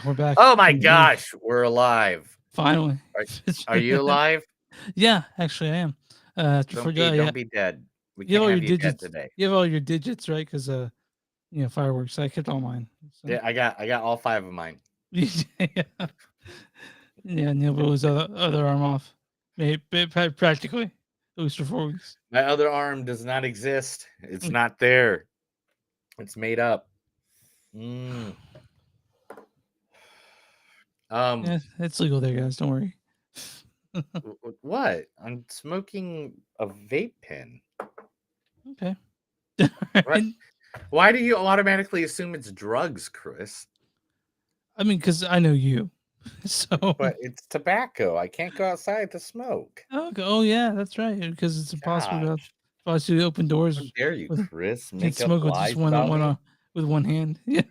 We're back. Oh my gosh, we're alive. Finally. Are you alive? Yeah, actually I am. Don't be dead. We You have can't all your have you dead digits. today. You have all your digits, right? Because fireworks. I kept all mine. So. Yeah, I got all 5 of mine. Yeah, Neil blew his other arm off. Practically, at least for 4 weeks. My other arm does not exist. It's not there. It's made up. Yeah, it's legal there, guys. Don't worry. What? I'm smoking a vape pen. Okay. What? Why do you automatically assume it's drugs, Chris? I mean, because I know you. So. But it's tobacco. I can't go outside to smoke. Oh yeah, that's right. Because it's impossible to open doors. How dare you, Chris? Make smoke with just with one hand. Yeah.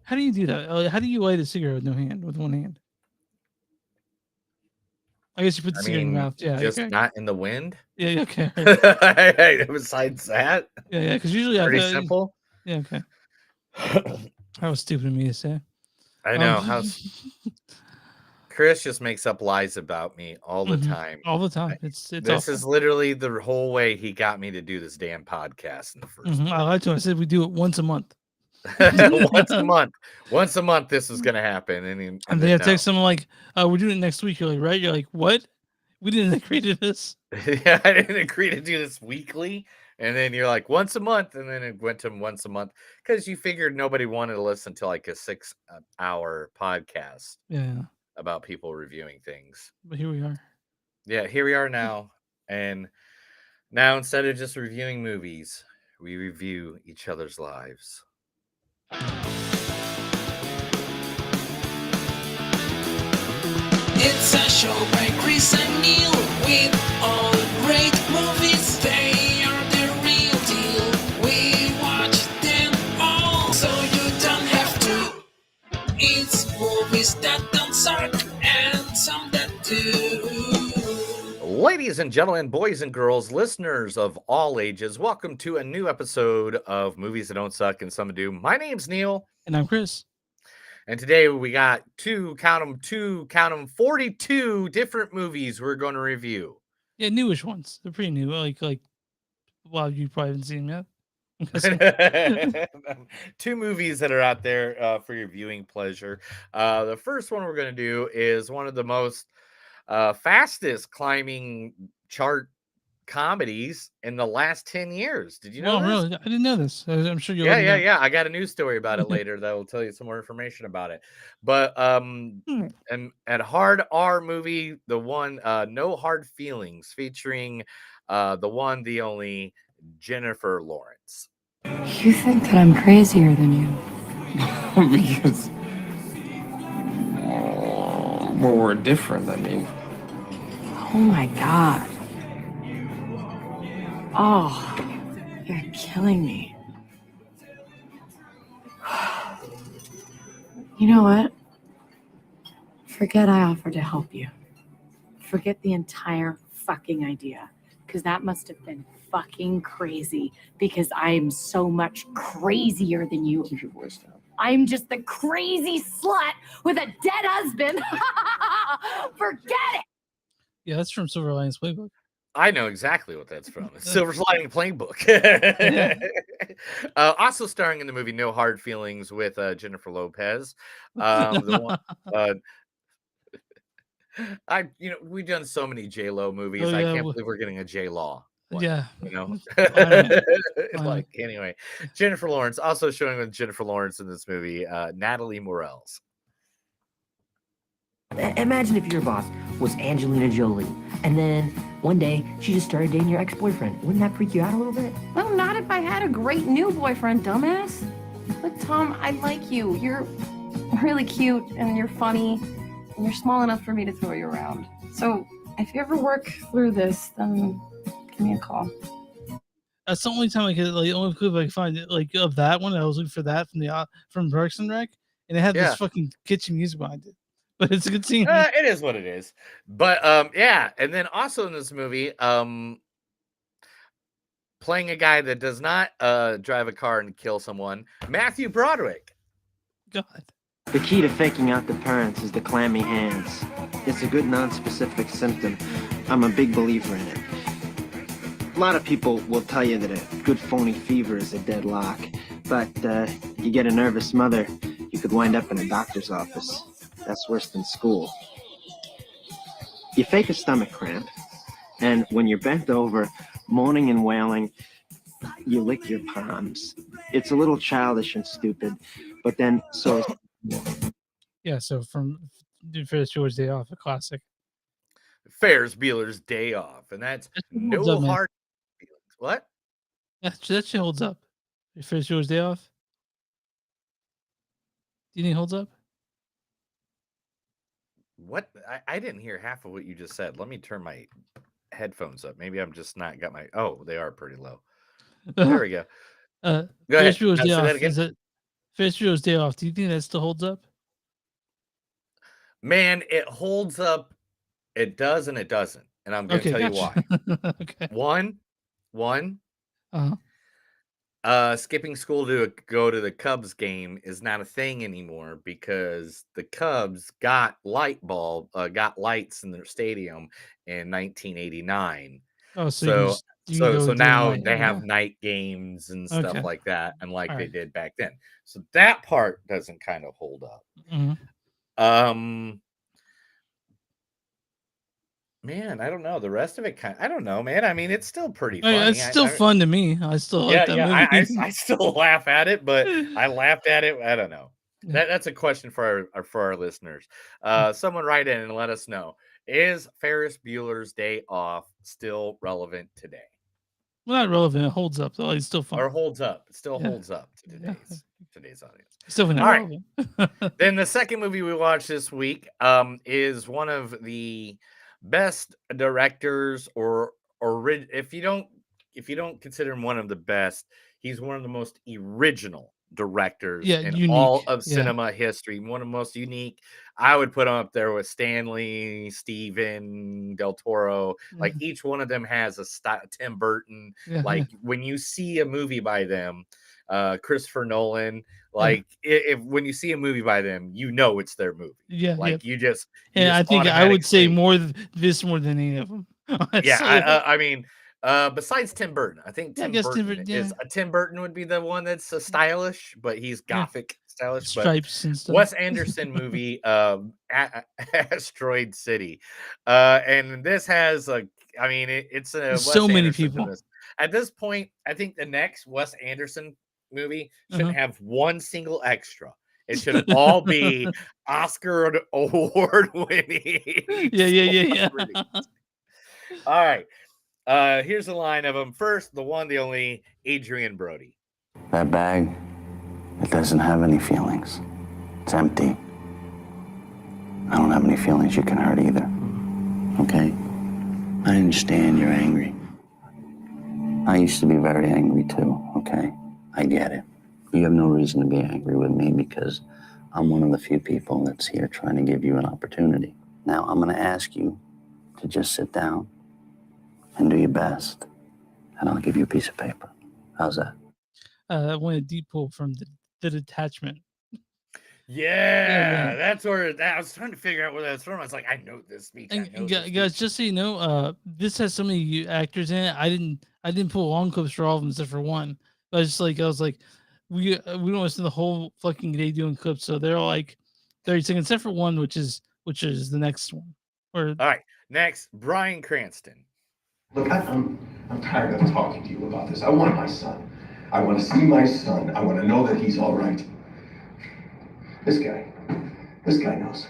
How do you do that? How do you light a cigarette with no hand? With one hand? I guess you put the cigarette in your mouth. Yeah. Just not in the wind. Yeah. Okay. Besides that. Yeah. Because usually pretty simple. Yeah. Okay. That was stupid of me to say. I know. Chris just makes up lies about me all the time. All the time. This awful. Is literally the whole way he got me to do this damn podcast in the first place. I lied to him. I said we do it once a month. Once a month this is gonna happen. And they text someone like, we're doing it next week. You're like, right? You're like, what? We didn't agree to this. Yeah, I didn't agree to do this weekly. And then you're like, once a month, and then it went to once a month because you figured nobody wanted to listen to like a 6-hour podcast. Yeah. About people reviewing things. But here we are. Yeah, here we are now. And now instead of just reviewing movies, we review each other's lives. It's a show by Chris and Neil with all great movies. They are the real deal. We watch them all, so you don't have to. It's movies that don't suck and some that do. Ladies and gentlemen, boys and girls, listeners of all ages, welcome to a new episode of Movies That Don't Suck and Some Do. My name's Neil. And I'm Chris. And today we got 42 different movies we're going to review. Yeah, newish ones. They're pretty new. Well, you probably haven't seen them yet. 2 movies that are out there for your viewing pleasure. The first one we're going to do is one of the most fastest climbing chart comedies in the last 10 years. Did you know this? Really? I didn't know this. I'm sure you'll. Yeah. I got a news story about it later that will tell you some more information about it. But and at Hard R movie, the one No Hard Feelings, featuring the one, the only Jennifer Lawrence. You think that I'm crazier than you? Because we're different, I mean. Oh my God. Oh, you're killing me. You know what? Forget I offered to help you. Forget the entire fucking idea. Because that must have been fucking crazy. Because I'm so much crazier than you. Keep your voice down. I'm just the crazy slut with a dead husband. Forget it. Yeah, that's from Silver Linings Playbook. I know exactly what that's from. It's Silver Lining Playbook. Also starring in the movie No Hard Feelings with Jennifer Lopez. We've done so many J-Lo movies. I can't believe we're getting a J-Law. Yeah. Anyway, Jennifer Lawrence, also showing with Jennifer Lawrence in this movie, Natalie Morales. Imagine if your boss was Angelina Jolie, and then one day she just started dating your ex-boyfriend. Wouldn't that freak you out a little bit? Well, not if I had a great new boyfriend, dumbass. Look, Tom, I like you. You're really cute, and you're funny, and you're small enough for me to throw you around. So if you ever work through this, then give me a call. That's the only time I could only clip I could find of that one. I was looking for that from Parks and Rec, and it had this fucking kitchen music behind it. But it's a good scene. It is what it is. But and then also in this movie, playing a guy that does not drive a car and kill someone, Matthew Broderick. God. The key to faking out the parents is the clammy hands. It's a good non-specific symptom. I'm a big believer in it. A lot of people will tell you that a good phony fever is a deadlock, but you get a nervous mother, you could wind up in a doctor's office. That's worse than school. You fake a stomach cramp, and when you're bent over, moaning and wailing, you lick your palms. It's a little childish and stupid, but then so is Yeah, so from Ferris Bueller's Day Off, a classic. Ferris Bueller's Day Off, and that's That shit holds no up, man. hard feelings. What? That shit holds up. Ferris Bueller's Day Off. Do you think it holds up? What? I didn't hear half of what you just said. Let me turn my headphones up. Maybe I'm just not got my. Oh, they are pretty low. There we go. Go ahead. Ferris Bueller's Now Day say that Off. again. Is it Ferris Bueller's Day Off? Do you think that still holds up? Man, it holds up. It does and it doesn't, and I'm going to Okay, tell you why. gotcha. Okay. One, Uh-huh. skipping school to go to the Cubs game is not a thing anymore because the Cubs got lights in their stadium in 1989. Oh, so you can go So during now night. they have Okay. night games and stuff Okay. like that, and like All they right. did back then. So that part doesn't kind of hold up. Mhm. Man, I don't know. The rest of it I don't know, man. I mean, it's still pretty Oh, yeah, funny. it's still fun to me. I still like that I movie. still laugh at it, but I laughed at it. I don't know. Yeah. That's a question for our listeners. Someone write in and let us know. Is Ferris Bueller's Day Off still relevant today? Well, not relevant. It holds up though. It's still fun. Or holds up? It still Yeah. holds up to Yeah. today's audience. Still not All right. relevant. Then the second movie we watched this week is one of the best directors, or if you don't consider him one of the best, he's one of the most original directors in all unique. of Yeah. cinema history. One of the most unique. I would put him up there with Stanley, Steven, Del Toro. Like each one of them has a style. Tim Burton. Yeah. Like when you see a movie by them, Christopher Nolan. Like if when you see a movie by them, you know it's their movie. Yeah. Like Yeah. you just And I think I would say automatically- more than any of them. Yeah, I mean, besides Tim Burton, I think Yeah, I Tim guess Tim Burton Burton, is Tim Burton would be the one that's stylish, but he's gothic stylish. But stripes and stuff. Wes Anderson movie, Asteroid City, and this has it's a Wes so many Anderson people. in this. At this point, I think the next Wes Anderson movie shouldn't have one single extra. It should all be Oscar award winning. Yeah. All right. Here's a line of them. First, the one, the only Adrian Brody. That bag, it doesn't have any feelings. It's empty. I don't have any feelings you can hurt either. Okay? I understand you're angry. I used to be very angry too, okay? I get it. You have no reason to be angry with me because I'm one of the few people that's here trying to give you an opportunity. Now, I'm going to ask you to just sit down and do your best, and I'll give you a piece of paper. How's that? I went a deep pull from the Detachment. Yeah, that's where I was trying to figure out where that's from. I was like, I know this speech. Guys, just so you know, this has so many actors in it. I didn't pull long clips for all of them except for one. I was like, we don't listen to the whole fucking day doing clips, so they're all like 30 seconds, except for one, which is the next one. All right, next, Bryan Cranston. Look, I'm tired of talking to you about this. I want my son. I want to see my son. I want to know that he's all right. This guy knows.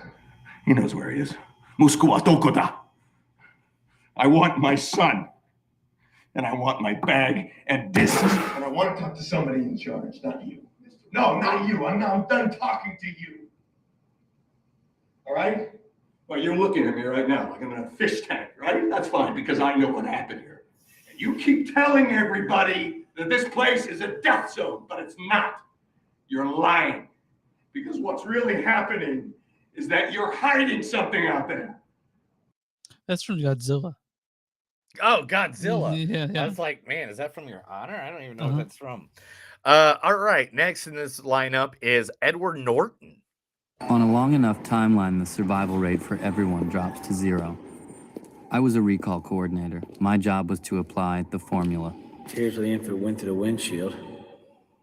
He knows where he is. Muskuatokoda. I want my son. And I want my bag and this. And I want to talk to somebody in charge, not you. No, not you. I'm done talking to you. All right? Well, you're looking at me right now like I'm in a fish tank, right? That's fine because I know what happened here. And you keep telling everybody that this place is a death zone, but it's not. You're lying. Because what's really happening is that you're hiding something out there. That's from Godzilla. Oh, Godzilla. Yeah. I was like, man, is that from Your Honor? I don't even know what that's from. All right. Next in this lineup is Edward Norton. On a long enough timeline, the survival rate for everyone drops to 0. I was a recall coordinator. My job was to apply the formula. Here's where the infant went through the windshield.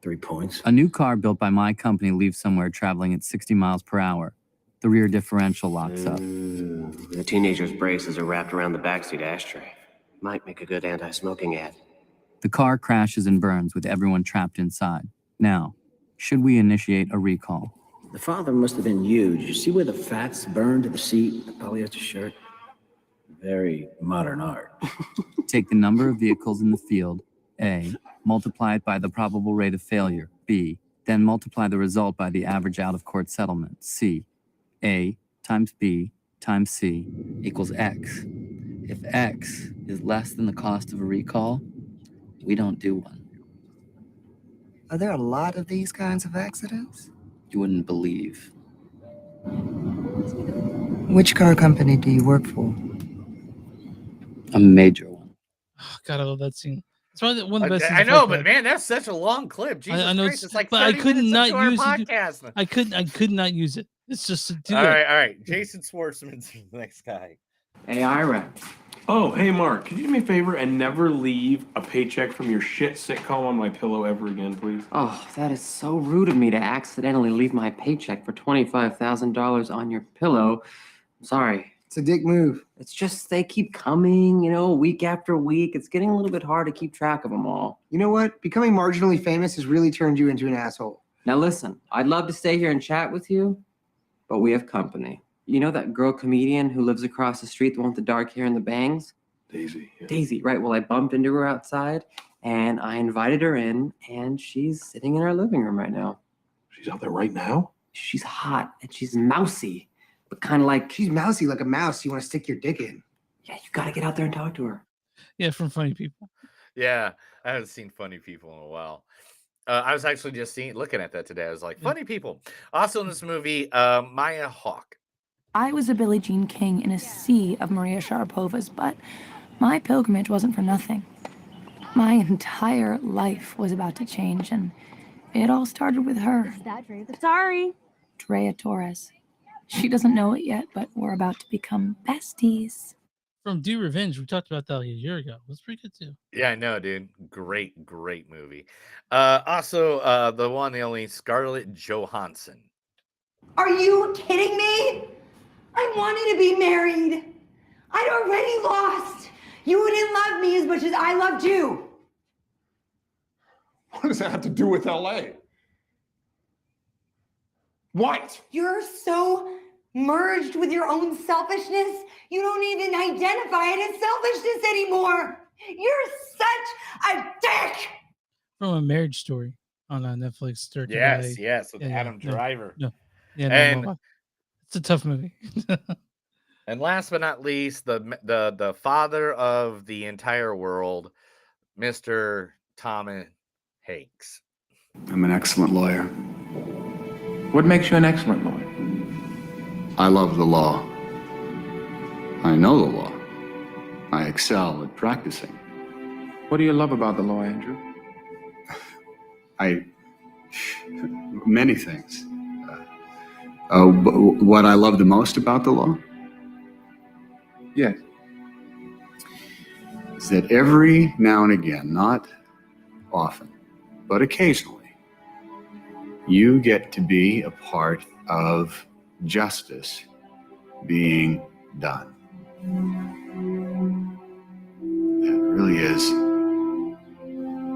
3 points. A new car built by my company leaves somewhere traveling at 60 miles per hour. The rear differential locks up. The teenager's braces are wrapped around the backseat ashtray. Might make a good anti-smoking ad. The car crashes and burns with everyone trapped inside. Now, should we initiate a recall? The father must have been huge. You see where the fat's burned to the seat, the polyester shirt? Very modern art. Take the number of vehicles in the field, A, multiply it by the probable rate of failure, B, then multiply the result by the average out-of-court settlement, C. A times B times C equals X. If X is less than the cost of a recall, we don't do one. Are there a lot of these kinds of accidents? You wouldn't believe. Which car company do you work for? A major one. Oh, God, I love that scene. It's probably one of the best. I know, but man, that's such a long clip. Jesus I know Christ, it's like but I 30 could minutes not into our use it. podcast. I could not use it. It's just too all good. right. Jason Schwartzman's the next guy. Hey, Ira. Oh, hey, Mark, could you do me a favor and never leave a paycheck from your shit sitcom on my pillow ever again, please? Oh, that is so rude of me to accidentally leave my paycheck for $25,000 on your pillow. I'm sorry. It's a dick move. It's just they keep coming, week after week. It's getting a little bit hard to keep track of them all. You know what? Becoming marginally famous has really turned you into an asshole. Now listen, I'd love to stay here and chat with you, but we have company. You know that girl comedian who lives across the street, the one with the dark hair and the bangs? Daisy. Yeah. Daisy, right. Well, I bumped into her outside, and I invited her in, and she's sitting in our living room right now. She's out there right now? She's hot, and she's mousy, but kind of like... She's mousy like a mouse you want to stick your dick in. Yeah, you got to get out there and talk to her. Yeah, from Funny People. Yeah, I haven't seen Funny People in a while. I was actually just looking at that today. I was like, Funny People. Also in this movie, Maya Hawke. I was a Billie Jean King in a sea of Maria Sharapovas, but my pilgrimage wasn't for nothing. My entire life was about to change, and it all started with her. Is that Drea? Sorry. Drea Torres. She doesn't know it yet, but we're about to become besties. From Do Revenge, we talked about that like a year ago. It was pretty good too. Yeah, I know, dude. Great movie. Also, the one, the only Scarlett Johansson. Are you kidding me? I wanted to be married. I'd already lost. You wouldn't love me as much as I loved you. What does that have to do with LA? What? You're so merged with your own selfishness, you don't even identify it as selfishness anymore. You're such a dick. From A Marriage Story on Netflix. Yes, with Adam Driver. Yeah, it's a tough movie. And last but not least, the father of the entire world, Mr. Thomas Hanks. I'm an excellent lawyer. What makes you an excellent lawyer? I love the law. I know the law. I excel at practicing. What do you love about the law, Andrew? Many things. What I love the most about the law? Yes. Is that every now and again, not often, but occasionally, you get to be a part of justice being done. It really is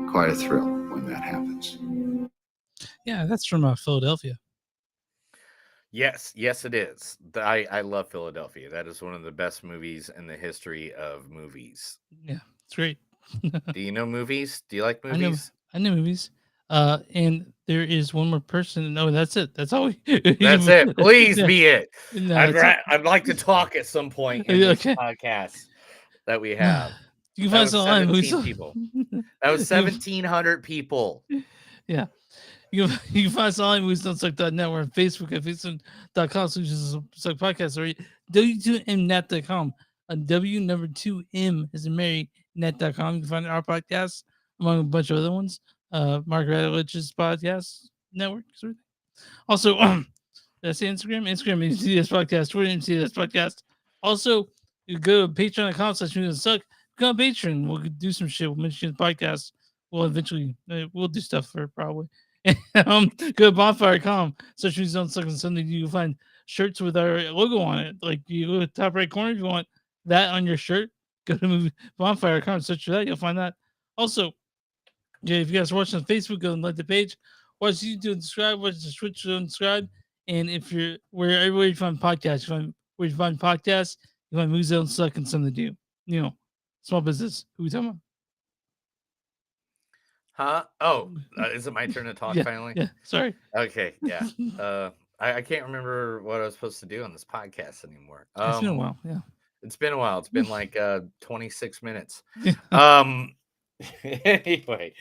quite a thrill when that happens. Yeah, that's from Philadelphia. Yes, it is. I love Philadelphia. That is one of the best movies in the history of movies. Yeah, it's great. Do you know movies? Do you like movies? I know movies. And there is one more person. No, that's it. That's all. That's it. Please be it. No, I'd like to talk at some point in this podcast that we have. You can find some online. 17 people. That was 1,700 people. Yeah. You can find us online movies.suck.net. We're on Facebook at facebook.com/suck podcast or w2mnet.com. W2m is in Mary net.com. You can find our podcast among a bunch of other ones. Margaret Litch's podcast network. Sort of thing. Also, that's Instagram. Instagram MCDS Podcast. Twitter MCDS Podcast. Also, you go to patreon.com/suck. Become a patron. We'll do some shit. We'll mention the podcast. We'll eventually we'll do stuff for it probably. Go to bonfire.com. Such movies don't suck on Sunday. You can find shirts with our logo on it. Like you go to the top right corner if you want that on your shirt. Go to movie bonfire.com. Search for that. You'll find that. Also, yeah, if you guys are watching on Facebook, go and like the page. Watch YouTube and subscribe. Watch the Twitch and subscribe. And if you're wherever you find podcasts, where you find podcasts, you find movies that don't suck and something to do. You know, small business. Who we talking about? Huh? Oh, is it my turn to talk Yeah, finally? yeah. Sorry. Okay, yeah. I can't remember what I was supposed to do on this podcast anymore. It's been a while. Yeah. It's been a while. It's been like 26 minutes. Yeah. Anyway,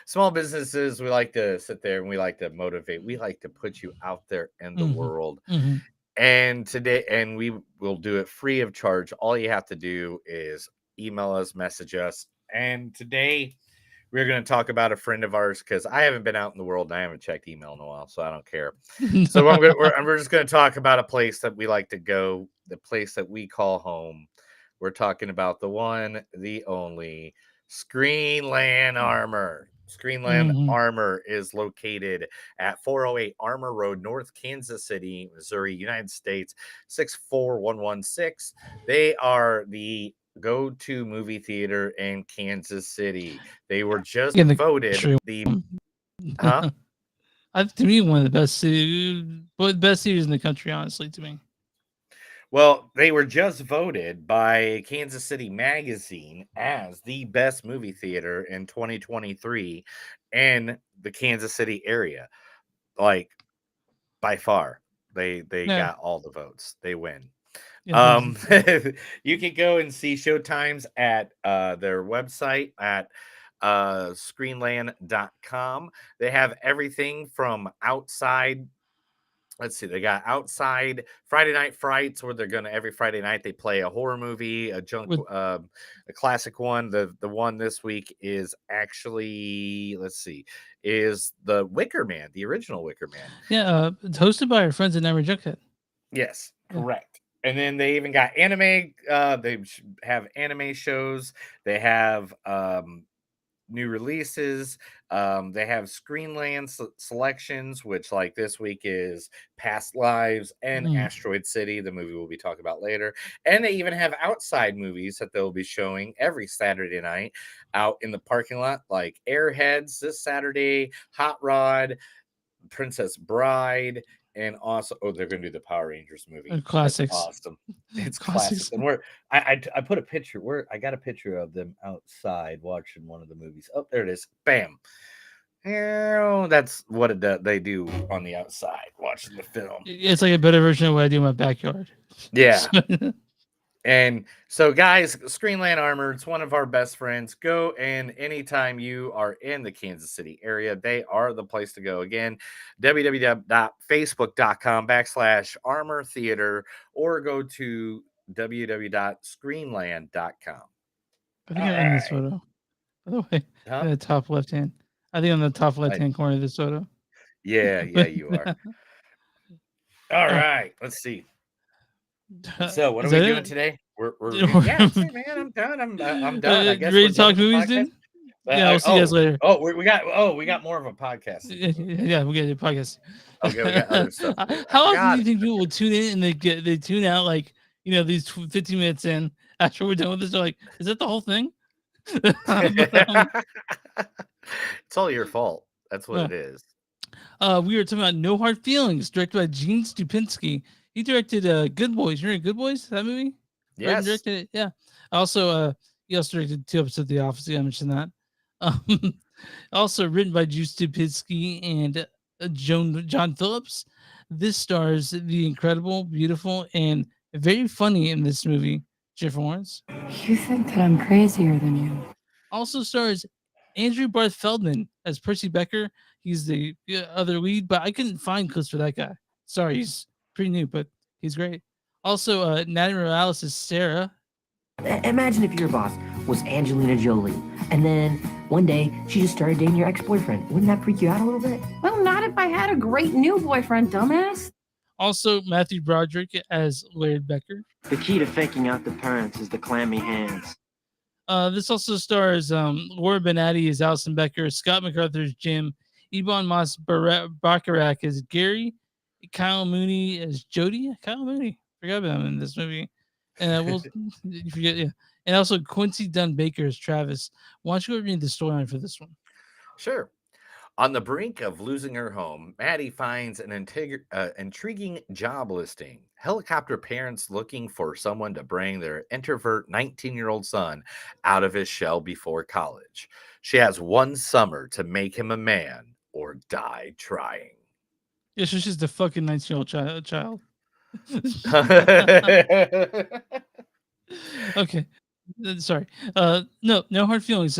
small businesses, we like to sit there and we like to motivate. We like to put you out there in the world. And today, and we will do it free of charge. All you have to do is email us, message us. And today we're going to talk about a friend of ours because I haven't been out in the world and I haven't checked email in a while, so I don't care. So we're just going to talk about a place that we like to go, the place that we call home. We're talking about the one, the only Screenland Armor. Screenland Armor is located at 408 Armor Road, North Kansas City, Missouri, United States, 64116. They are the go-to movie theater in Kansas City. They were just voted the huh? To me, one of the best theaters in the country, honestly, to me. Well, they were just voted by Kansas City Magazine as the best movie theater in 2023 in the Kansas City area. Like by far. They got all the votes. They win. You can go and see showtimes at their website at screenland.com. They have everything from outside. Let's see, they got outside Friday Night Frights where they're gonna every Friday night they play a horror movie, a classic one. The one this week is actually, let's see, is the Wicker Man, the original Wicker Man. Yeah, it's hosted by our friends at Never Junkhead. Yes, correct. And then they even got anime. They have anime shows. They have new releases. They have Screenland selections, which like this week is Past Lives and Asteroid City, the movie we'll be talking about later. And they even have outside movies that they'll be showing every Saturday night out in the parking lot, like Airheads this Saturday, Hot Rod, Princess Bride, and also they're gonna do the Power Rangers movie. Classics. That's awesome. It's classics. And I put a picture I got a picture of them outside watching one of the movies. Oh, there it is. Bam. That's what they do on the outside watching the film. It's like a better version of what I do in my backyard. Yeah. And so, guys, Screenland Armor, it's one of our best friends. Go, and anytime you are in the Kansas City area, they are the place to go. Again, www.facebook.com/Armor Theater, or go to www.screenland.com. I think I'm in this photo. By the way, in the top left hand. I think on the top left hand corner of this photo. Yeah, you are. All right, let's see. So what are we doing today? We're yeah, that's it, man. I'm done. I'm done. I guess ready to talk movies, dude? Yeah, I'll see you guys later. We got more of a podcast. Yeah, we got a podcast. Okay, we got other stuff. How often do you think people will tune in and they tune out like these 15 minutes in after we're done with this? They're like, is that the whole thing? It's all your fault. That's what it is. We were talking about No Hard Feelings, directed by Gene Stupinski. He directed Good Boys. You remember Good Boys? That movie? Yes. Directed it. Yeah. Also, he also directed 2 episodes of The Office. I mentioned that. Also written by Gene Stupinski and John Phillips. This stars the incredible, beautiful, and very funny in this movie, Jennifer Lawrence. You think that I'm crazier than you. Also stars Andrew Barth Feldman as Percy Becker. He's the other lead, but I couldn't find clips for that guy. Sorry, he's pretty new, but he's great. Also, Natalie Morales is Sarah. Imagine if your boss was Angelina Jolie. And then one day, she just started dating your ex-boyfriend. Wouldn't that freak you out a little bit? Well, not if I had a great new boyfriend, dumbass. Also, Matthew Broderick as Laird Becker. The key to faking out the parents is the clammy hands. This also stars Laura Benatti as Alison Becker, Scott MacArthur as Jim, Ebon Moss Bacharach as Gary, Kyle Mooney as Jody. Kyle Mooney, forgot about him in this movie. And you forget, yeah. And also Quincy Dunn Baker as Travis. Why don't you go read the storyline for this one? Sure. On the brink of losing her home, Maddie finds an intriguing job listing. Helicopter parents looking for someone to bring their introvert 19-year-old son out of his shell before college. She has one summer to make him a man or die trying. Yeah, so she's the fucking 19-year-old child. Okay. Sorry. No hard feelings.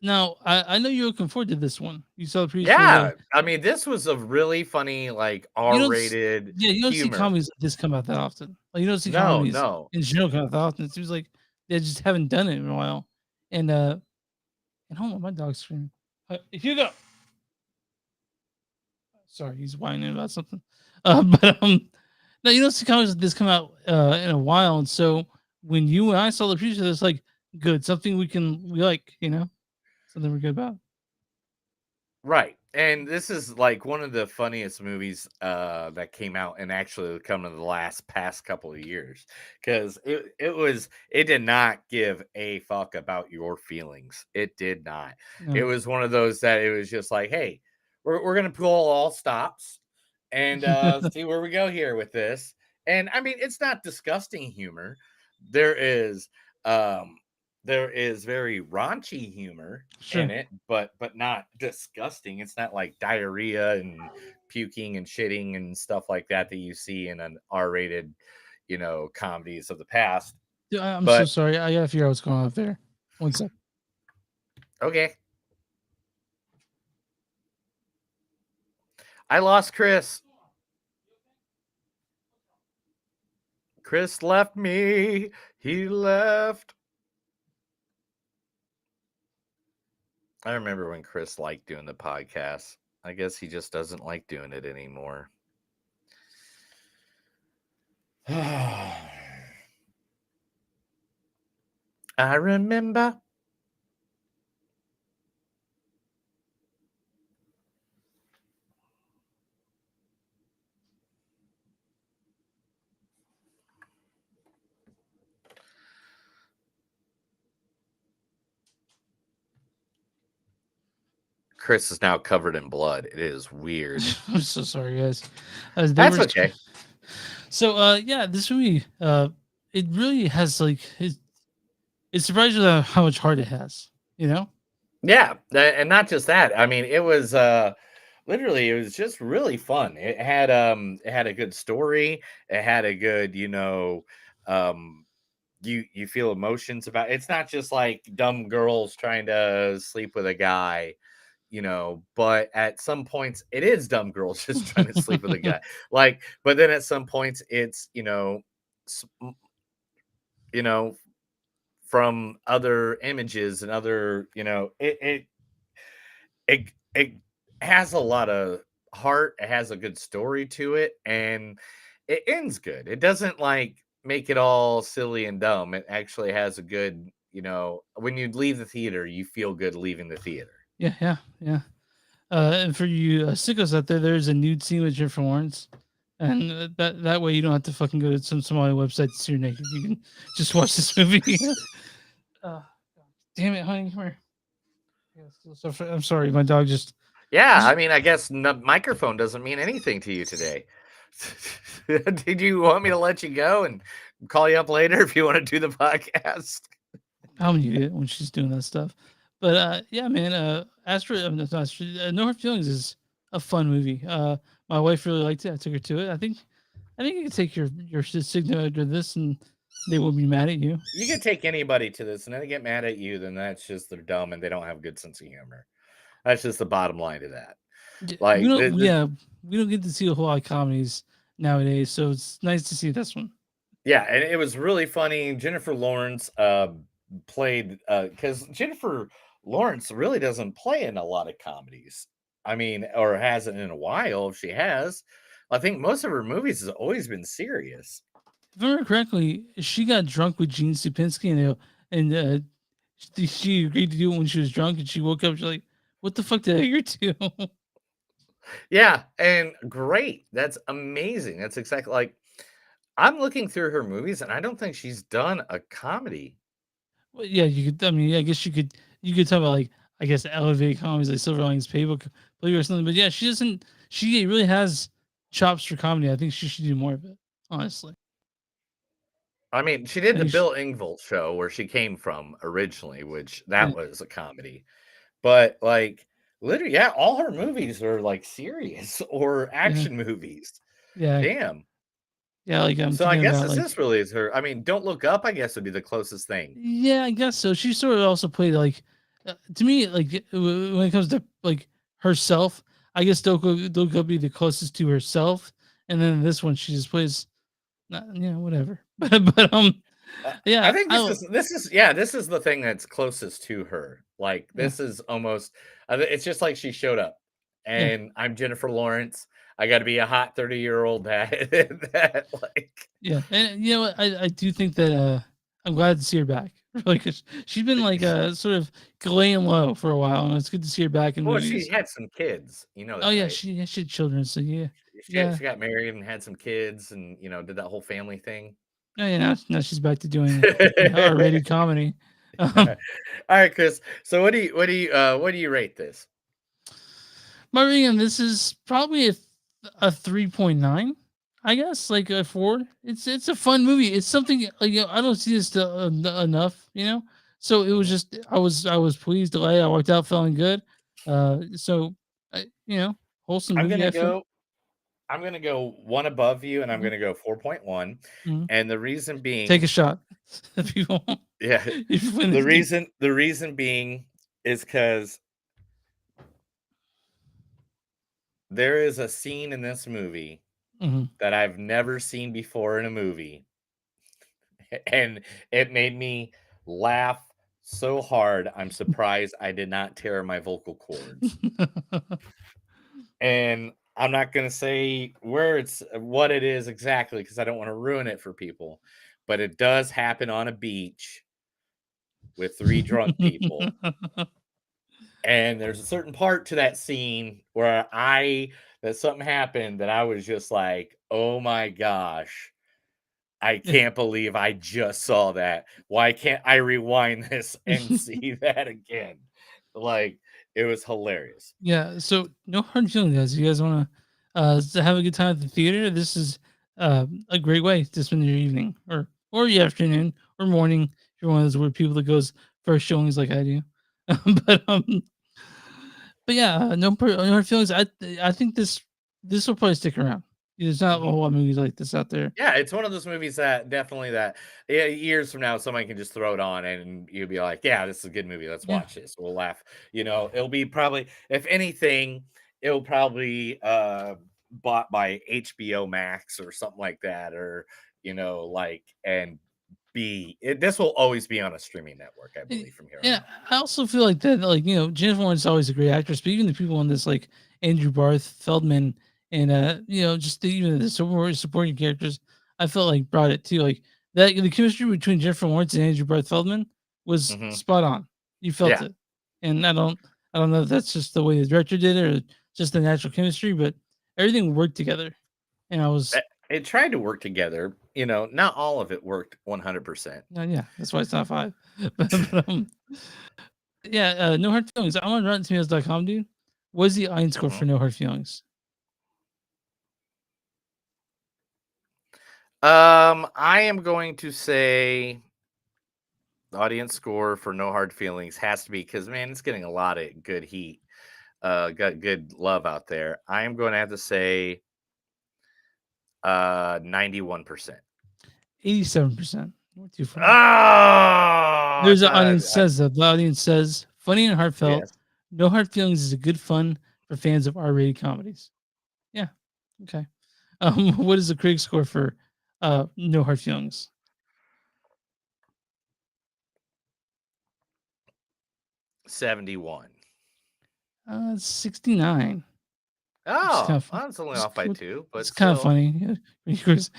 Now I know you're looking forward to this one. You saw the previews for Yeah, the. I mean, this was a really funny, like You don't. R-rated Yeah, you don't see humor. comedies like this come out that often. Like you don't see No, comedies no. in general come out that often. It seems like they just haven't done it in a while. And hold on, my dog's screaming. Hugo. Sorry, he's whining about something. But no, you don't see comedies like this come out in a while. And so when you and I saw the preview, it's like good, something we like, something we're good about. Right. And this is like one of the funniest movies that came out and actually come in the past couple of years. Because it did not give a fuck about your feelings. It did not. No. It was one of those that it was just like, hey, we're gonna pull all stops and see where we go here with this. And I mean, it's not disgusting humor. There is very raunchy humor in it, but not disgusting. It's not like diarrhea and puking and shitting and stuff like that you see in an R-rated, comedies of the past. I'm so sorry. I gotta figure out what's going on up there. One sec. Okay. I lost Chris. Chris left me. He left. I remember when Chris liked doing the podcast. I guess he just doesn't like doing it anymore. I remember. Chris is now covered in blood. It is weird. I'm so sorry, guys. That's okay. So, yeah, this movie, it really has like it's surprising how much heart it has. Yeah, and not just that. I mean, it was literally it was just really fun. It had a good story. It had a good, you feel emotions about it. It's not just like dumb girls trying to sleep with a guy, but at some points it is dumb girls just trying to sleep with a guy. But then at some points it's, from other images and other, it has a lot of heart. It has a good story to it, and it ends good. It doesn't like make it all silly and dumb. It actually has a good, when you leave the theater, you feel good leaving the theater. Yeah. And for you sickos out there, there's a nude scene with Jennifer Lawrence, and that way you don't have to fucking go to some Somali website to see her naked. You can just watch this movie. Damn it, honey, come here. I'm sorry, my dog just. Yeah, I mean, I guess microphone doesn't mean anything to you today. Did you want me to let you go and call you up later if you want to do the podcast? I'll mute it when she's doing that stuff. But yeah, man, Asteroid, No Hard Feelings is a fun movie. My wife really liked it. I took her to it. I think you can take your significant to this, and they will be mad at you. You can take anybody to this, and then they get mad at you. Then that's just they're dumb and they don't have a good sense of humor. That's just the bottom line to that. We don't get to see a whole lot of comedies nowadays, so it's nice to see this one. Yeah, and it was really funny. Jennifer Lawrence, played because Jennifer Lawrence really doesn't play in a lot of comedies. I mean, or hasn't in a while. If she has, I think most of her movies has always been serious. If I remember correctly, she got drunk with Gene Stupinski, and she agreed to do it when she was drunk, and she woke up. She's like, "What the fuck did I agree to?" Yeah, and great. That's amazing. That's exactly like I'm looking through her movies, and I don't think she's done a comedy. Well, yeah, you could. I mean, yeah, I guess you could talk about like I guess elevated comedies like Silver Linings Playbook, or something. But yeah, she doesn't. She really has chops for comedy. I think she should do more of it. Honestly, I mean, she did I the think she, Bill Engvall show where she came from originally, which that yeah, was a comedy. But like literally, yeah, all her movies are like serious or yeah, action movies. yeah, Damn. yeah. Like I'm So I thinking guess about this like really is her. I mean, Don't Look Up, I guess would be the closest thing. yeah, I guess so. She sort of also played like to me like when it comes to like herself. I guess Doko be the closest to herself, and then this one she just plays, whatever. But I yeah, think this is yeah, this is the thing that's closest to her. Like yeah, this is almost it's just like she showed up yeah. and I'm Jennifer Lawrence. I got to be a hot 30-year-old that that like Yeah, and you know what? I do think that I'm glad to see her back. Really, 'cause she's been like sort of laying low for a while, and it's good to see her back in well, she movies. had some kids. You know Oh that, yeah, right? she had children, so yeah, yeah. She got married and had some kids and did that whole family thing. Oh yeah, now she's back to doing R-rated comedy. All Um, right, Chris. So what do you rate this? my rating on this is probably a 3.9. I guess like a 4. It's a fun movie. It's something like I don't see this enough, So it was Mhm. just I was pleased. Delay. I walked out feeling good. So wholesome I'm movie. gonna I feel. go I'm gonna go one above you, and I'm Mhm, gonna go 4.1. mhm. And the reason Take a being, shot. If you want. yeah, If you win the this game. reason the reason being is because there is a scene in this movie Mhm. that I've never seen before in a movie, and it made me laugh so hard. I'm surprised I did not tear my vocal cords. And I'm not gonna say where it's what it is exactly because I don't want to ruin it for people, but it does happen on a beach with 3 drunk people. And there's a certain part to that scene where that something happened that I was just like, "Oh my gosh, I Yeah. can't believe I just saw that. Why can't I rewind this and see that again?" Like, it was hilarious. Yeah, so no hard feelings, guys. You guys want to have a good time at the theater? This is a great way to spend your evening or your afternoon or morning if you're one of those weird people that goes first showings like I do. but um, but yeah, no hard feelings. I think this will probably stick around. There's not a Mhm. whole lot of movies like this out there. Yeah, it's one of those movies that definitely that yeah, years from now, somebody can just throw it on and you'll be like, "Yeah, this is a good movie. Let's Yeah, watch this. We'll laugh." It'll be probably, if anything, it'll probably bought by HBO Max or something like that, or and this will always be on a streaming network, I Y believe, from here on yeah, out. I also feel like that, like, Jennifer Lawrence is always a great actress, but even the people on this, like Andrew Barth, Feldman, and just even the supporting characters, I felt like brought it too. Like that, the chemistry between Jennifer Lawrence and Andrew Barth Feldman was Mhm. spot on. You felt Yeah. it, and I don't know if that's just the way the director did it or just the natural chemistry, but everything worked together, and I was, It tried to work together. Not all of it worked 100%. yeah, that's why it's not 5. But yeah, No Hard Feelings. I'm on RottenTomatoes.com, dude. What's the audience score for Mhm. No Hard Feelings? I am going to say the audience score for No Hard Feelings has to be because man, it's getting a lot of good heat. Got good love out there. I am going to have to say 91%. 87%. Not too far. Oh, I There's an thought audience says that. The audience says, funny and heartfelt. yes. No Hard Feelings is a good fun for fans of R-rated comedies. Yeah. Okay. What is the critic score for No Hard Feelings? 71. 69. Which is kind Oh, of I was only off by 2, but it's kind of still. funny. Chris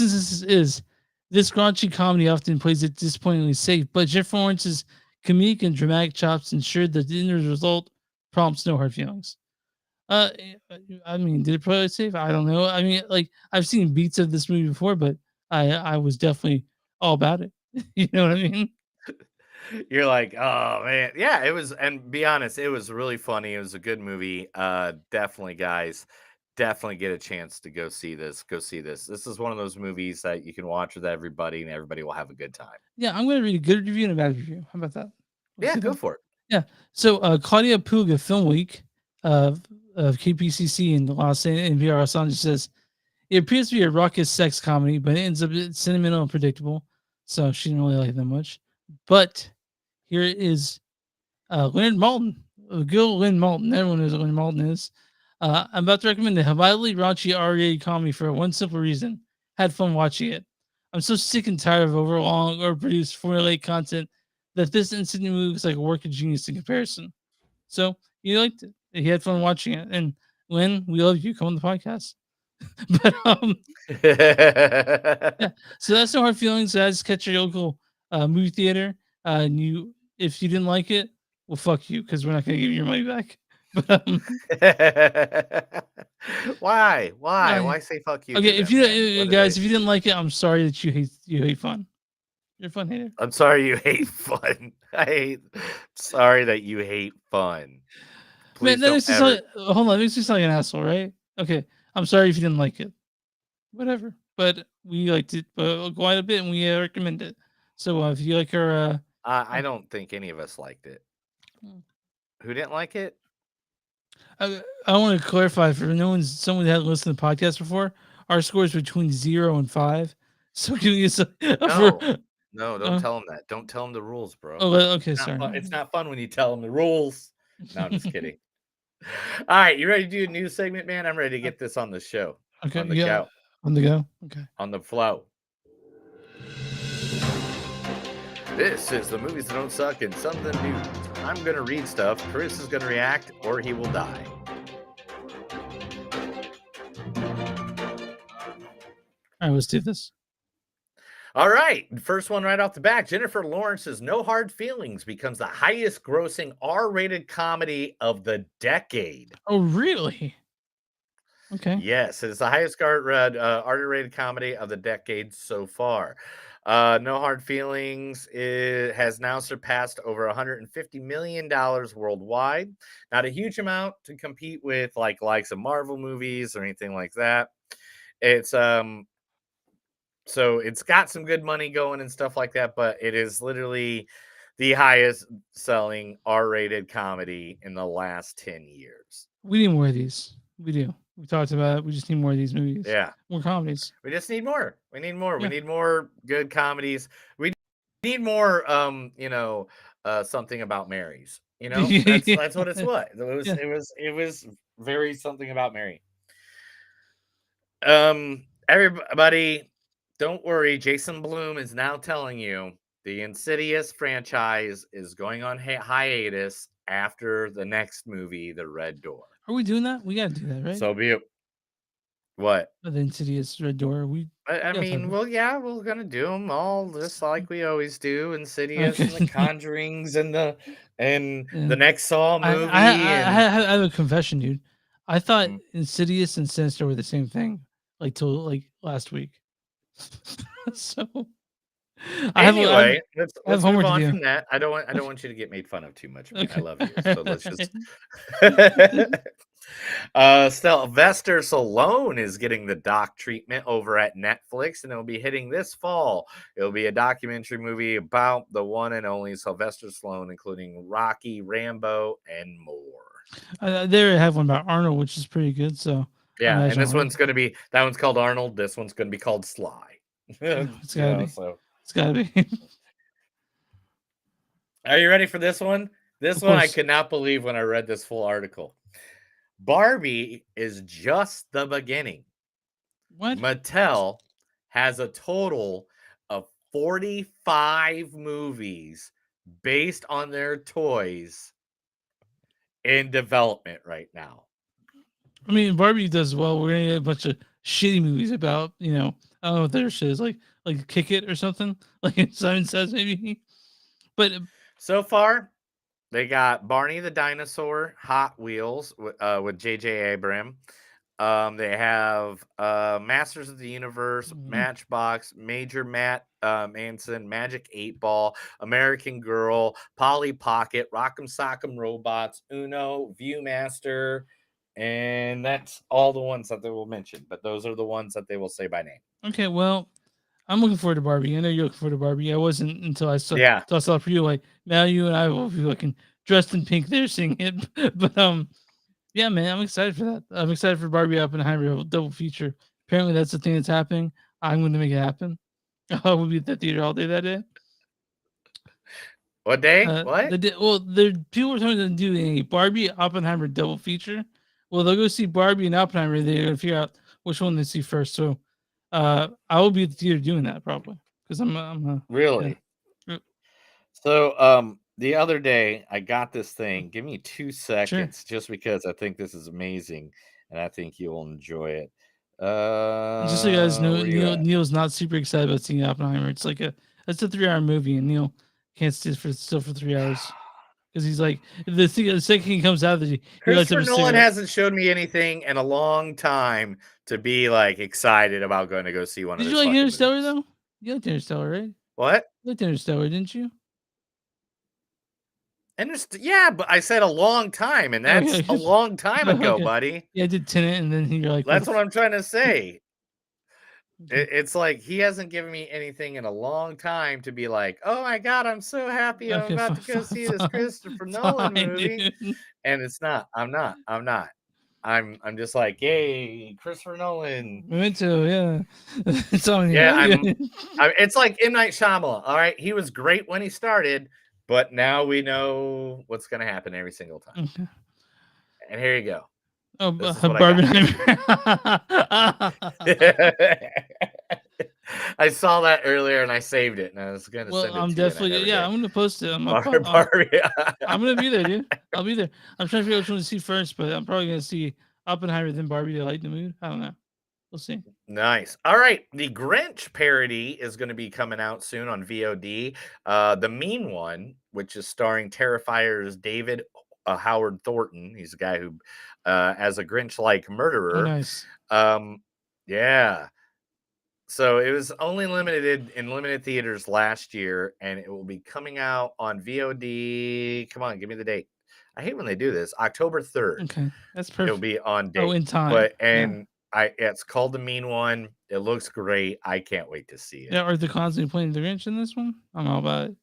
is this raunchy comedy often plays it disappointingly safe, but Jennifer Lawrence's comedic and dramatic chops ensured that the end result prompts no hard feelings. I mean, did it play it safe? I don't know. I mean, like I've seen beats of this movie before, but I was definitely all about it. You know what I mean? You're like, oh man, yeah. It was, and be honest, it was really funny. It was a good movie. Definitely, guys, definitely get a chance to go see this. Go see this. This is one of those movies that you can watch with everybody, and everybody will have a good time. Yeah, I'm gonna read a good review and a bad review. How about that? Let's Yeah, do go that. for it. Yeah. So Claudia Puga Film Week of KPCC in NPR Los Angeles says it appears to be a raucous sex comedy, but it ends up sentimental and predictable. So she didn't really like that much. But here is Leonard Maltin, good old Lynn Maltin. Everyone knows what Lynn Maltin is. I'm about to recommend the highly raunchy R-rated comedy for one simple reason. Had fun watching it. I'm so sick and tired of overlong or produced formulaic content that this instant movie looks like a work of genius in comparison. So he liked it. He had fun watching it. And Lynn, we love you. Come on the podcast. But yeah. So that's no hard feelings. Guys, catch your local movie theater. And you, if you didn't like it, well, fuck you, because we're not gonna give you your money back. But Why? Why? I- Why say fuck you okay, to if them, you man? What did guys, they? if you didn't like it, I'm sorry that you hate fun. You're a fun hater. I'm sorry you hate fun. Sorry that you hate fun. Man, Please that don't makes me ever. sound, hold on, that makes me sound like an asshole, right? Okay, I'm sorry if you didn't like it. Whatever, but we liked it quite a bit, and we recommend it. So if you like our, I don't think any of us liked it. Hmm. Who didn't like it? I want to clarify for someone that hasn't listened to the podcast before. Our score is between 0 and 5. So give me No, no, don't uh, tell them that. Don't tell them the rules, bro. okay, It's not sorry. fun. It's not fun when you tell them the rules. No, I'm just kidding. All right, you ready to do a news segment, man? I'm ready to get this on the show. Okay, On the yeah, go. on the go. Okay. On the flow. This is the movies that don't suck and something news. I'm gonna read stuff. Chris is gonna react, or he will die. All right, let's do this. All right, first one right off the bat. Jennifer Lawrence's No Hard Feelings becomes the highest grossing R-rated comedy of the decade. Oh, really? Okay. Yes, it is the highest R-rated comedy of the decade so far. No Hard Feelings has now surpassed over $150 million worldwide. Not a huge amount to compete with likes of Marvel movies or anything like that. It's so it's got some good money going and stuff like that, but it is literally the highest selling R-rated comedy in the last 10 years. We need more of these. We do. We talked about it. We just need more of these movies. Yeah. More comedies. We just need more. We need more. Yeah. We need more good comedies. We need more something about Mary's. You know? That's what it's what. It was very something about Mary. Everybody, don't worry. Jason Blum is now telling you the Insidious franchise is going on hiatus after the next movie, The Red Door. Are we doing that? We gotta do that, right? So be it. What? The Insidious Red Door. I mean, well, yeah, we're gonna do them all just like we always do. Insidious and the Conjurings and the next Saw movie. I have a confession, dude. I thought Insidious and Sinister were the same thing, till last week. So Anyway, I let's have move homework to on do. from that. I don't want you to get made fun of too much, man. I Okay. love you. So let's just Sylvester Stallone is getting the doc treatment over at Netflix, and it'll be hitting this fall. It'll be a documentary movie about the one and only Sylvester Stallone, including Rocky, Rambo, and more. There I have one about Arnold, which is pretty good. So Yeah, and this one's going to be, that one's called Arnold. This one's going to be called Sly. It's gotta be. So. It's gotta be. Are you ready for this one? This Of one I course. could not believe when I read this full article. Barbie is just the beginning. What? Mattel has a total of 45 movies based on their toys in development right now. I mean, Barbie does well. We're gonna get a bunch of shitty movies about, I don't know what their shit is like Kick It or something, like Simon Says maybe. But So far, they got Barney the Dinosaur, Hot Wheels with J.J. Abrams. They have Masters of the Universe, Matchbox, Major Matt Manson, Magic 8 Ball, American Girl, Polly Pocket, Rock'em Sock'em Robots, Uno, Viewmaster, and that's all the ones that they will mention. But those are the ones that they will say by name. okay, well, I'm looking forward to Barbie. I know you're looking forward to Barbie. I wasn't until I saw Yeah. until I saw it for you. Like now, you and I will be looking dressed in pink there seeing it. But yeah, man, I'm excited for that. I'm excited for Barbie Oppenheimer double feature. Apparently, that's the thing that's happening. I'm going to make it happen. I will be at the theater all day that day. What day? What? People were talking to do a Barbie Oppenheimer double feature. Well, they'll go see Barbie and Oppenheimer. They're gonna figure out which one they see first. So, I will be at the theater doing that probably because Really? Yeah. So, the other day I got this thing. Give me 2 Sure. seconds just because I think this is amazing and I think you'll enjoy it. Just so you guys know, Where you at? Neil's not super excited about seeing Oppenheimer. It's a 3-hour movie, and Neil can't stay still for 3 hours because he's like the second he comes out, he lights up Christopher a Nolan cigarette. hasn't showed me anything in a long time to be like excited about going to go see one of Did his you like fucking Interstellar movies. though? You liked Interstellar, right? What? You liked Interstellar, didn't you? Yeah, but I said a long time, and that's Okay. a long time ago, Okay. buddy. Yeah, I did Tenet, and then you're like, That's what I'm trying to say. Okay. It's like he hasn't given me anything in a long time to be like, "Oh my god, I'm so happy I'm Okay, about to go see this Christopher Nolan fine, movie." dude. And it's not. I'm not. I'm just like, "Yay, Christopher Nolan." Me too, yeah. It's on you. Yeah, Okay. it's like M. Night Shyamalan. All right, he was great when he started, but now we know what's going to happen every single time. Okay. And here you go. Oh, This is what I got. I saw that earlier and I saved it, and I was going to Well, send it I'm to you. definitely, yeah, I'm gonna post it on my Barbie. I'm gonna be there, dude. I'll be there. I'm trying to figure out which one to see first, but I'm probably gonna see Oppenheimer then Barbie to lighten the mood. I don't know. We'll see. Nice. All right. The Grinch parody is going to be coming out soon on VOD. The Mean One, which is starring Terrifier's David Howard Thornton. He's a guy who, as a Grinch-like murderer. Oh, nice. Yeah. So it was only limited theaters last year, and it will be coming out on VOD. Come on, give me the date. I hate when they do this. October 3rd. Okay, that's perfect. It'll be on date. Oh, in time. But Yeah. it's called The Mean One. It looks great. I can't wait to see it. Yeah, are the constantly playing the Grinch in this one? I'm all about it.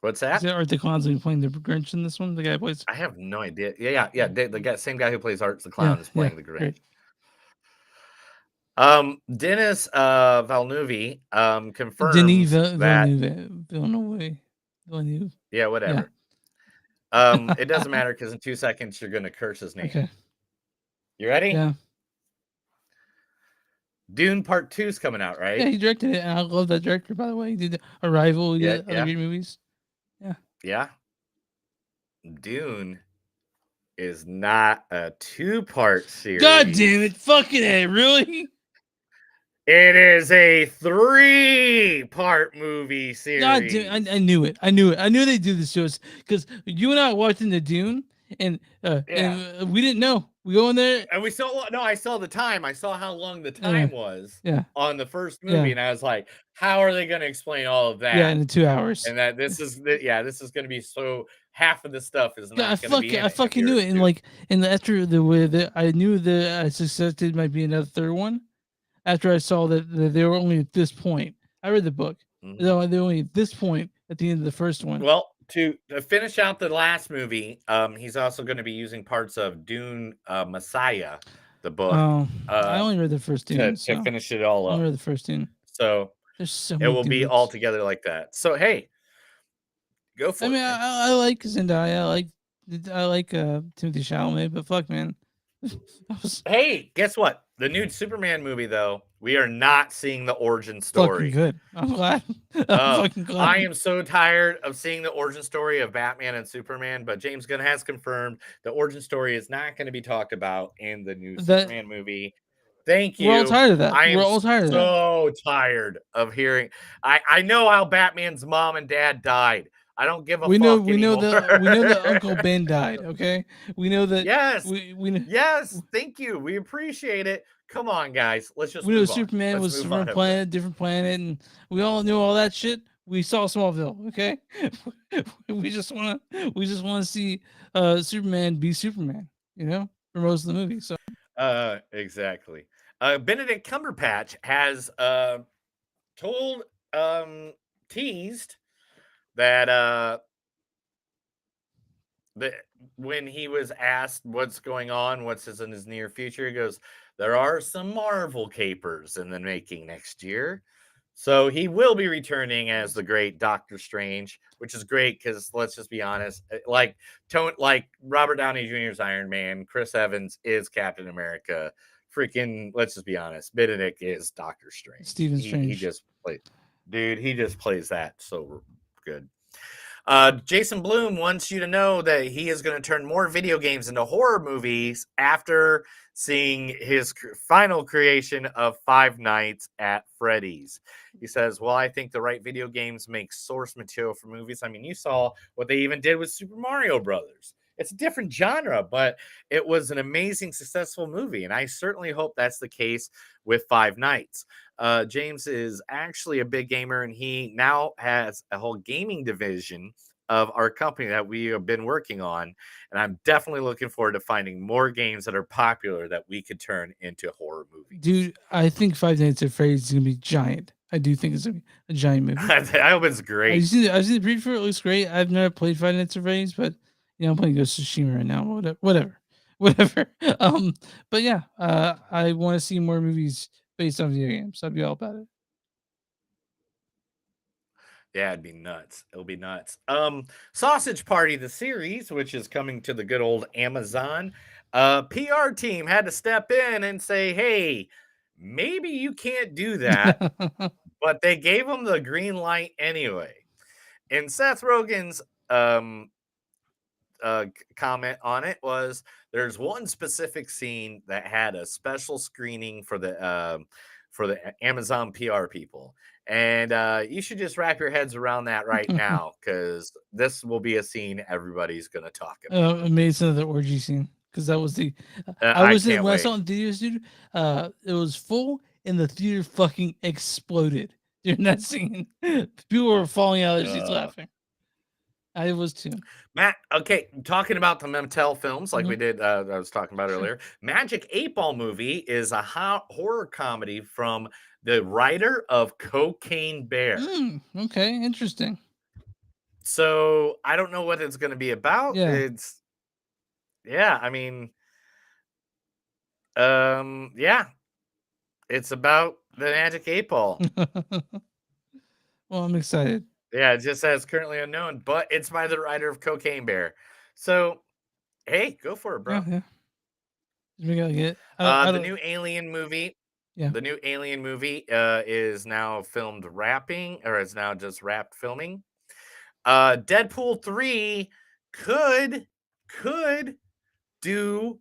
What's that? Are the constantly playing the Grinch in this one? The guy who plays. I have no idea. Yeah. The same guy who plays Arts the Clown is playing the Grinch. Great. Dennis Villeneuve confirms Denis that Villeneuve. Yeah, whatever. It doesn't matter because in 2 seconds you're going to curse his name. Okay. You ready? Yeah. Dune Part 2 is coming out, right? Yeah, he directed it, and I love that director, by the way. He did Arrival, he did other great movies. Yeah. Yeah. Dune is not a 2-part series. God damn it. Fucking A, really? It is a 3-part movie series. God damn it. I knew it. I knew they'd do this to us because you and I watched into Dune, and we didn't know. We go in there, and we saw. No, I saw the time. I saw how long the time was. Yeah. On the first movie, and I was like, "How are they going to explain all of that?" Yeah, in 2 hours. And that this is going to be so. Half of the stuff is not going to be. I fucking knew it. And after the way that I knew that I suspected might be another third one. After I saw that they were only at this point, I read the book. Mm-hmm. They're only at this point at the end of the first one. Well, to finish out the last movie, he's also going to be using parts of Dune Messiah, the book. I only read the first Dune to finish it all up. I only read the first Dune. So there's so it many will be books. all together like that. So hey, go for it. I mean, I like Zendaya. I like Timothée Chalamet, but fuck, man. Hey, guess what? The new Superman movie, though, We are not seeing the origin Fucking story. good. I'm glad. I'm fucking glad. I am so tired of seeing the origin story of Batman and Superman, but James Gunn has confirmed the origin story is not going to be talked about in the new That Superman movie. Thank we're all you. tired of that. I We're am all tired of that. so tired of hearing. I know how Batman's mom and dad died. I don't give a We know fuck we know anymore. that we know that Uncle Ben died. Okay, we know that. Yes. We know Yes. Thank you. We appreciate it. Come on, guys. Let's just we know move on. Superman Let's was move from on a over that. different planet, and we all knew all that shit. We saw Smallville. Okay, we just want to see Superman be Superman. You know, for most of the movie. So Exactly. Benedict Cumberbatch has told teased that that when he was asked what's going on, what's in his near future, he goes, "There are some Marvel capers in the making next year." So he will be returning as the great Doctor Strange, which is great because let's just be honest, like Robert Downey Jr.'s Iron Man, Chris Evans is Captain America. Freaking, let's just be honest, Benedict is Doctor Strange. Stephen He Strange. just plays, dude. He just plays that so good. Jason Blum wants you to know that he is going to turn more video games into horror movies after seeing his final creation of Five Nights at Freddy's. He says, "Well, I think the right video games make source material for movies. I mean, you saw what they even did with Super Mario Brothers. It's a different genre, but it was an amazing, successful movie. And I certainly hope that's the case with Five Nights." James is actually a big gamer, and he now has a whole gaming division of our company that we have been working on. And I'm definitely looking forward to finding more games that are popular that we could turn into horror movies. dude, I think Five Nights at Freddy's is gonna be giant. I do think it's gonna be a giant movie. I hope it's great. I've seen the preview for it. It looks great. I've never played Five Nights at Freddy's, but I'm playing Ghost of Tsushima right now. Whatever. But yeah, I want to see more movies based on video games. I'd be all about it. Yeah, it'd be nuts. It'll be nuts. Sausage Party, the series, which is coming to the good old Amazon. PR team had to step in and say, "Hey, maybe you can't do that." But they gave them the green light anyway. And Seth Rogen's comment on it was, "There's one specific scene that had a special screening for the Amazon PR people, and you should just wrap your heads around that right now because this will be a scene everybody's going to talk about." Amazing the orgy scene because that was the I was can't when I wait. saw it in theaters, dude. It was full and the theater fucking exploded during that scene. People were falling out of their seats laughing. I was too. Matt, okay, talking about the Mattel films like we did, I was talking about earlier. Magic 8 Ball movie is a horror comedy from the writer of Cocaine Bear. Okay, interesting. So I don't know what it's going to be about. Yeah. I mean, yeah, it's about the Magic 8 Ball. Well, I'm excited. Yeah, it just says currently unknown, but it's by the writer of Cocaine Bear. So, hey, go for it, bro. Yeah. We gotta get the new Alien movie. Yeah. The new Alien movie is now filmed wrapping, or is now just wrapped filming. Deadpool 3 could do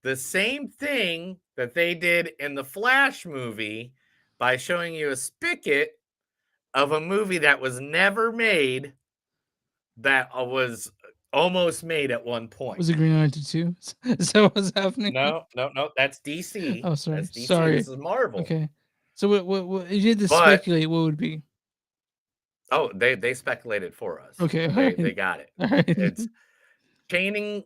the same thing that they did in the Flash movie by showing you a spigot of a movie that was never made, that was almost made at one point. Was it Green Lantern 2? Is that what's happening? No, that's DC. Oh, sorry. That's DC. Sorry. This is Marvel. Okay. So what if you had to speculate, what would it be? Oh, they speculated for us. Okay. They got it. All right. It's Channing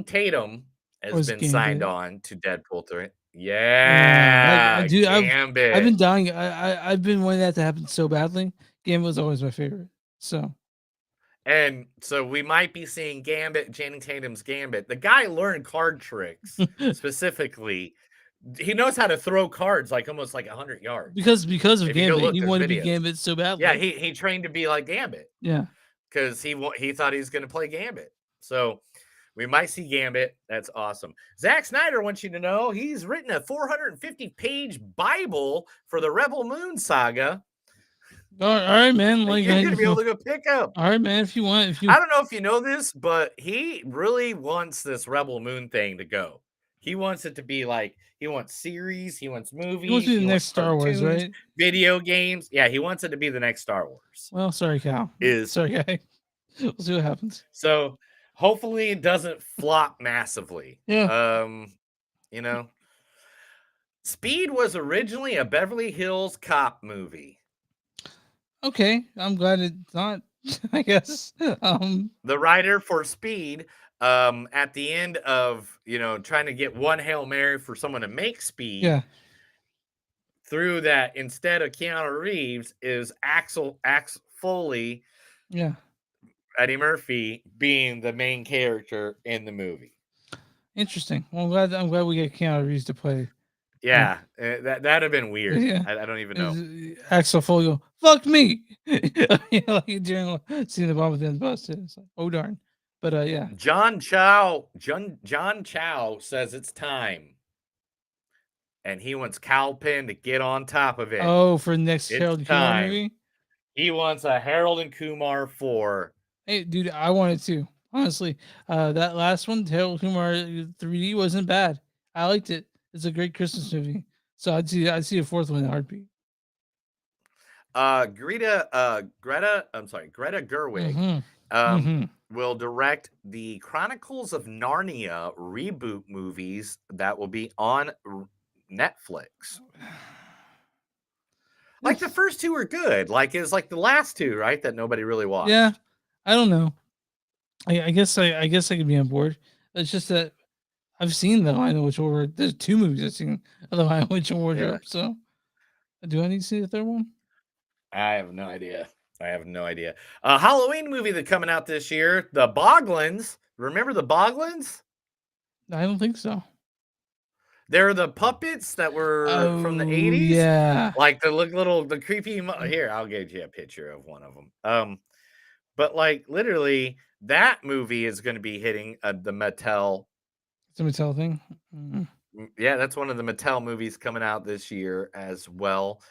Tatum has been signed on to Deadpool 3. Yeah, dude, Gambit. I've been dying. I've been wanting that to happen so badly. Gambit was always my favorite. And so we might be seeing Gambit, Channing Tatum's Gambit. The guy learned card tricks specifically. He knows how to throw cards like almost like 100 yards. Because of If you go Gambit, look, he there's wanted to be videos. Gambit so badly. Yeah, he trained to be like Gambit. Yeah. Because he thought he was going to play Gambit. So We might see Gambit. That's awesome. Zack Snyder wants you to know he's written a 450-page Bible for the Rebel Moon saga. All right, man. That Like, you're going to be able to go pick up. all right, man. If you want, if you, I don't know if you know this, but he really wants this Rebel Moon thing to go. He wants it to be like, he wants series, he wants movies, he wants to be the he next wants Star Wars, cartoons, right? video games. Yeah, he wants it to be the next Star Wars. Well, sorry, Cal. Is Sorry, guy. We'll see what happens. So hopefully it doesn't flop massively. Yeah. You know, Speed was originally a Beverly Hills Cop movie. Okay, I'm glad it's not. I guess. The writer for Speed, at the end of trying to get one Hail Mary for someone to make Speed, Yeah. through that instead of Keanu Reeves is Axel Foley, Yeah. Eddie Murphy being the main character in the movie. Interesting. Well, I'm glad we get Keanu Reeves to play. Yeah, that'd have been weird. Yeah. I don't even know. Axel Foley go, fuck me. Like during seeing the bomb at the end of the bus. It's like, oh darn. But yeah. John Chow says it's time. And he wants Kal Penn to get on top of it. Oh, for the next it's Harold and time. Kumar movie? He wants a Harold and Kumar 4. Hey, dude, I wanted to. Honestly, that last one, Harold Kumar 3D, wasn't bad. I liked it. It's a great Christmas movie. So I'd see a fourth one in a heartbeat. Greta Gerwig will direct the Chronicles of Narnia reboot movies that will be on Netflix. Like the first two are good. Like it's like the last two, right? That nobody really watched. Yeah, I don't know. I guess I could be on board. It's just that I've seen the Lion Witch Wardrobe. There's 2 movies I've seen of the Lion Witch Wardrobe. Yeah. So, do I need to see the third one? I have no idea. Halloween movie that's coming out this year, The Boglins. Remember The Boglins? I don't think so. They're the puppets that were from the 80s. Yeah. Like the creepy. Here, I'll get you a picture of one of them. But like literally, that movie is going to be hitting the Mattel. It's a Mattel thing. Mm-hmm. Yeah, that's one of the Mattel movies coming out this year as well.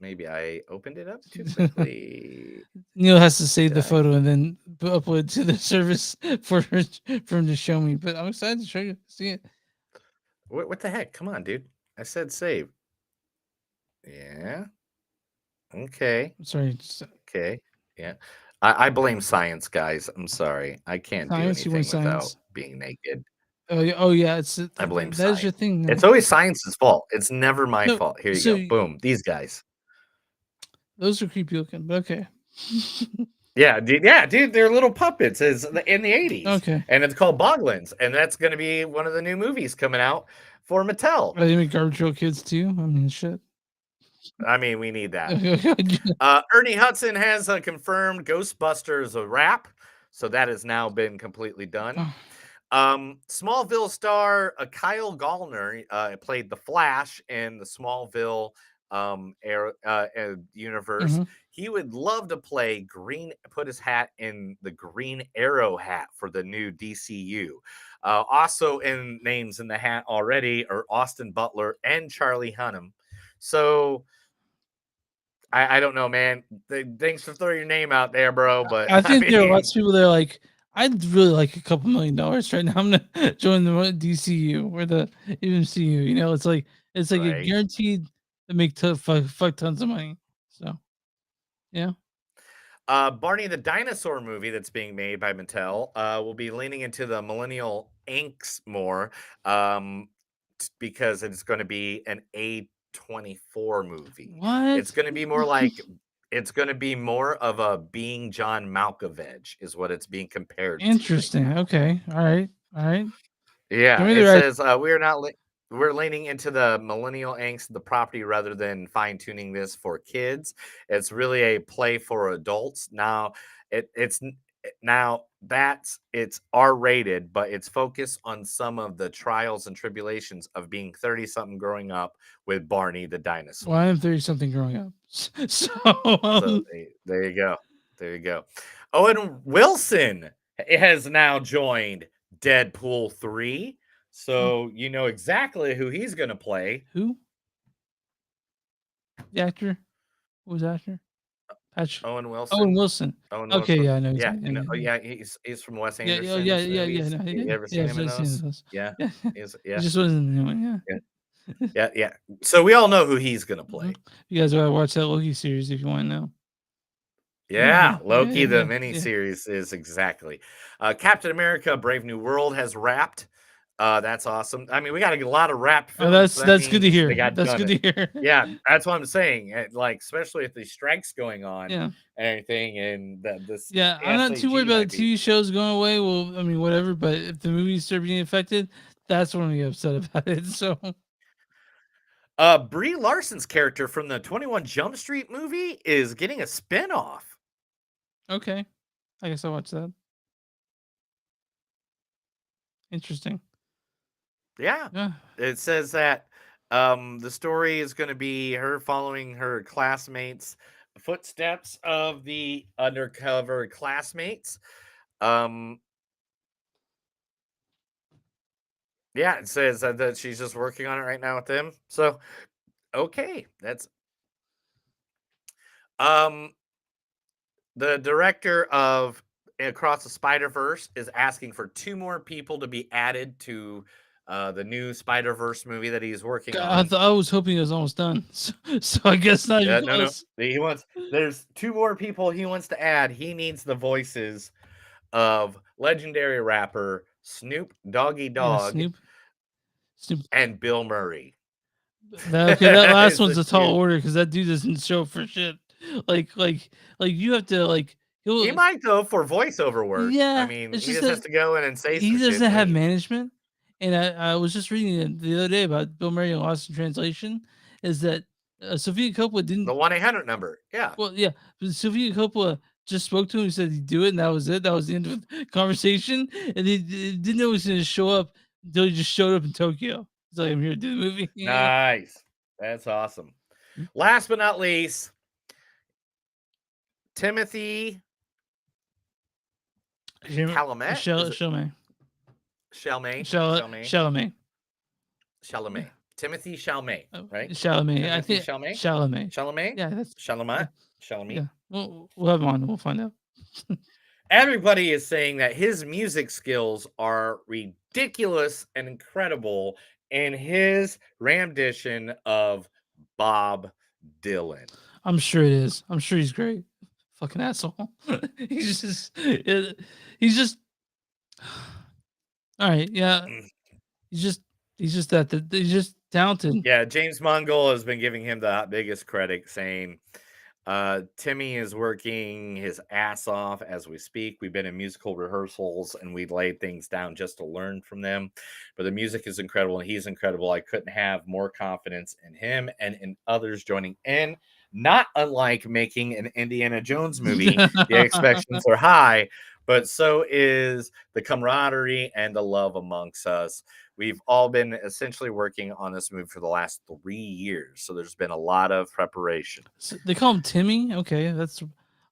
Maybe I opened it up too quickly. Neil has to save the photo and then upload it to the service for him to show me. But I'm excited to show you. See it. What the heck? Come on, dude. I said save. Yeah. Okay. Sorry. Okay. Yeah. I blame science, guys. I'm sorry. I can't Science, do anything without being naked. Oh yeah. I blame that's science. your thing. No? It's always science's fault. It's never my fault. Here you go. Boom. These guys. Those are creepy looking, but okay. Yeah, dude, they're little puppets. It's in the 80s. Okay. And it's called Boglins. And that's going to be one of the new movies coming out for Mattel. Are they make Garbage Pail Kids too? I mean, shit. I mean, we need that. Ernie Hudson has confirmed Ghostbusters a wrap. So that has now been completely done. Smallville star Kyle Gallner played the Flash in the Smallville universe. Mm-hmm. He would love to play put his hat in the Green Arrow hat for the new DCU. Also in names in the hat already are Austin Butler and Charlie Hunnam. So I don't know, man. Thanks for throwing your name out there, bro. But I think there are lots of people that are like, I'd really like a couple $1 million right now. I'm gonna join the DCU or the MCU. You know, it's like a guaranteed to make fuck tons of money. So, yeah. Barney the Dinosaur movie that's being made by Mattel will be leaning into the millennial angst more because it's going to be an A24 movie. What? It's going to be more like it's going to be more of a Being John Malkovich is what it's being compared to. Interesting. Okay. All right. Yeah. It says we're leaning into the millennial angst of the property rather than fine-tuning this for kids. It's really a play for adults. Now it's R-rated, but it's focused on some of the trials and tribulations of being 30-something growing up with Barney the dinosaur. Well, I am 30-something growing up. So there you go. Owen Wilson It has now joined Deadpool 3. So you know exactly who he's going to play. Who? The actor? Who was the actor? Patrick Owen Wilson. Owen Wilson. Owen Okay, Wilson. yeah, I know. Yeah, Yeah, yeah. yeah. He's from Wes Yeah, yeah, yeah, Anderson's yeah, yeah, movies. no, You yeah, ever yeah, seen him in I've seen those? those. Yeah, Yeah. yeah, It just wasn't the new one, yeah. yeah. So we all know who he's gonna play. You guys gotta watch that Loki series if you want to know. Yeah, Loki, the yeah. miniseries is exactly. Captain America: Brave New World has wrapped. That's awesome. I mean, we got a lot of wrapped Oh, films. So that that's good to means they hear. got That's done good it. to hear. Yeah, that's what I'm saying. Like, especially if the strikes going on Yeah. and everything, and this Yeah, I'm not too worried SAG about might the be. TV shows going away. Well, I mean, whatever. But if the movies start being affected, that's when we get upset about it. So, Brie Larson's character from the 21 Jump Street movie is getting a spinoff. okay, I guess I'll watch that. Interesting. Yeah. Yeah. It says that the story is going to be her following her classmates' footsteps of the undercover classmates. Yeah, it says that she's just working on it right now with them. So, okay, that's the director of Across the Spider-Verse is asking for 2 more people to be added to the new Spider-Verse movie that he's working on. I was hoping it was almost done. So I guess not even No. close. He wants. There's 2 more people he wants to add. He needs the voices of legendary rapper Snoop Doggy Yeah, Dogg Snoop. and Bill Murray. Okay, that last Is one's the a tall 2. order because that dude doesn't show up for shit. Like you have to He might go for voiceover work. I Yeah, mean, it's he just just has that to go in and say he some shit doesn't and have leave. management. And I was just reading it the other day about Bill Murray and Lost in Translation. Is that Sophia Coppola The didn't? 1-800 number. Yeah. Well, yeah, but Sophia Coppola just spoke to him and said he'd do it, and that was it. That was the end of the conversation. And he didn't know he was going to show up until he just showed up in Tokyo. He's like, I'm here to do the movie. Nice. That's awesome. Last but not least, Timothy Chalamet. Chalamet. Chalamet. Timothy Chalamet, right? Chalamet. I Timothy think Chalamet. Chalamet. Chalamet. Yeah, that's Chalamet. Yeah. Chalamet. We'll have him on. We'll find out. Everybody is saying that his music skills are ridiculous and incredible in his rendition of Bob Dylan. I'm sure it is. I'm sure he's great. Fucking asshole. he's just. All right. Yeah. He's just he's just talented. Yeah, James Mangold has been giving him the biggest credit, saying Timmy is working his ass off as we speak. We've been in musical rehearsals and we laid things down just to learn from them. But the music is incredible and he's incredible. I couldn't have more confidence in him and in others joining in. Not unlike making an Indiana Jones movie, the expectations are high, but so is the camaraderie and the love amongst us. We've all been essentially working on this movie for the last 3 years, so there's been a lot of preparation. So they call him Timmy. Okay, that's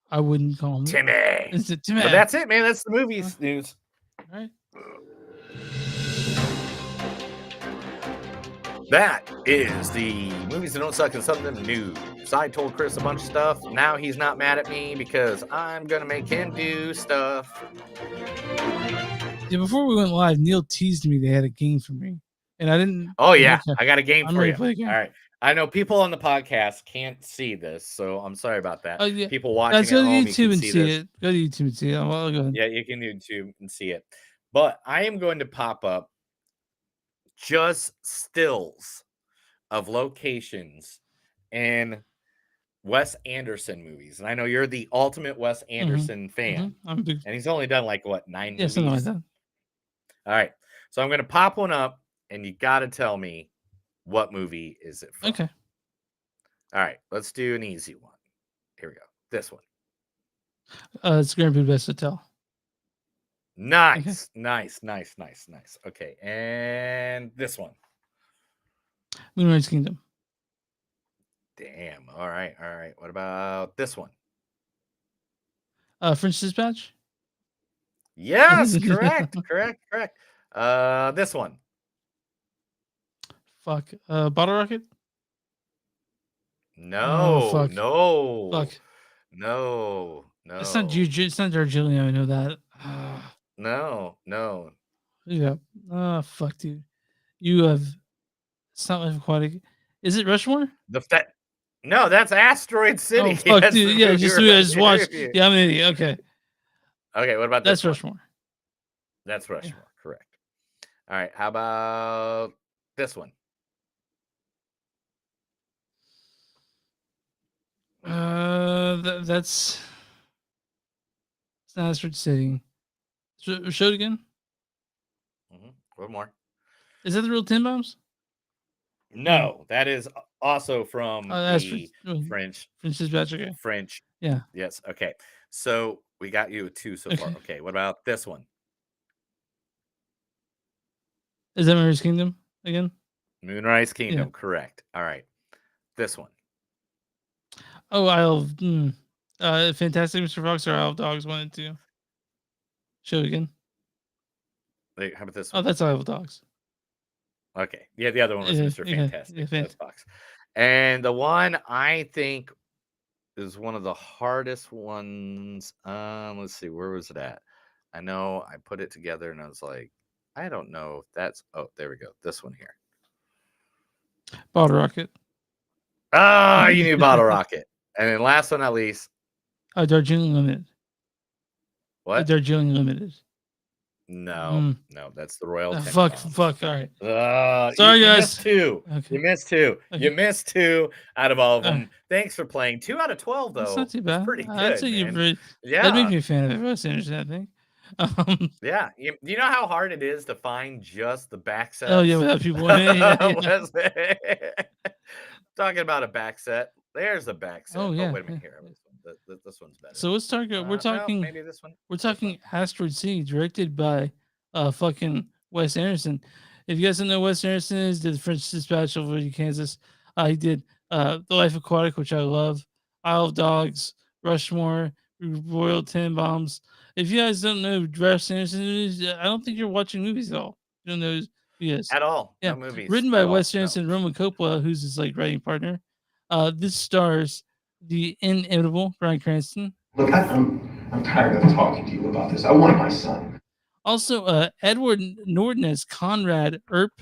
I wouldn't call him Timmy. Is it Timmy? But that's it, man. That's the movies news. All right. That is the movies that don't suck and something new. So I told Chris a bunch of stuff. Now he's not mad at me because I'm gonna make him do stuff. Yeah, before we went live, Neil teased me they had a game for me, and I didn't. Oh yeah, Okay. I got a game I'm for ready you. to play the game. All right. I know people on the podcast can't see this, so I'm sorry about that. Oh yeah. People watching Let's go at to home, YouTube you can and see see this. it. Go to YouTube and see it. Well, go ahead. Yeah, you can YouTube and see it. But I am going to pop up just stills of locations in Wes Anderson movies. And I know you're the ultimate Wes Anderson fan. I'm a big. And he's only done like what, 9 Yeah, movies? something like that. All right. So I'm going to pop one up and you got to tell me what movie is it from. Okay. All right. Let's do an easy one. Here we go. This one. It's gonna be best to tell. Nice. Nice. Okay. And this one. Moonrise Kingdom. Damn. All right. What about this one? French Dispatch. Yes, correct. This one. Fuck. Bottle Rocket. Oh No, fuck. no, Fuck. no, It's not no, Juju. It's not Darjeeling. I know that. no. Yeah. Oh fuck, dude. You have. It's not Life Aquatic. Is it Rushmore? The that No, that's Asteroid Oh City. fuck, That's the dude. Yeah, movie just we're the movie I about just to watched. review. Yeah, I'm an idiot. Okay, Okay, what about that's this one? Rushmore. That's Yeah. Rushmore, correct. All right, how about this one? That's. It's not Asteroid City. Show it again. One more. Is that the real Tin Bombs? No, that is also from Asteroid. the French. French Dispatch. Okay. French. Yeah. Yes. Okay. So we got you 2 so far. Okay. Okay. What about this one? Is that Mary's Kingdom again? Moonrise Kingdom. Yeah. Correct. All right. This one. Oh, Fantastic Mr. Fox or Isle of Dogs 1 and 2. Show it again. Wait, how about this Oh, one? that's Isle of Dogs. Okay. Yeah, the other one was Mr. Fantastic. That's Fox. And the one I think is one of the hardest ones. Let's see, where was it at? I know I put it together and I was like, I don't know if that's. Oh, there we go. This one here. Bottle Rocket. Ah, you knew Bottle Rocket. And then last but not least. Darjeeling Limited. What? Darjeeling Limited. No, no, that's the Royal Fuck. All right. Sorry, you guys. missed 2. Okay. You missed 2. Okay. You missed 2 out of all of them. Right. Thanks for playing. 2 out of 12, though. That's not too bad. That's pretty good, I'd say man. That makes me a fan of it. That's interesting, I think. Yeah. You know how hard it is to find just the back sets? Oh yeah, without people in it. Yeah. Talking about a back set. There's the back set. Oh yeah. Wait a minute here. This one's better. So let's talk. We're talking. No, maybe this one. We're talking Asteroid City, directed by fucking Wes Anderson. If you guys don't know Wes Anderson is, did the French Dispatch over in Kansas. He did The Life Aquatic, which I love. Isle of Dogs, Rushmore, Royal Tenenbaums. If you guys don't know Wes Anderson is, I don't think you're watching movies at all. You don't know who he is. At all. Yeah. No movies. Written by at Wes all. Anderson, Roman Coppola, who's his like writing partner. This stars the inimitable Bryan Cranston. Look, I'm tired of talking to you about this. I want my son. Also, Edward Norton as Conrad Earp.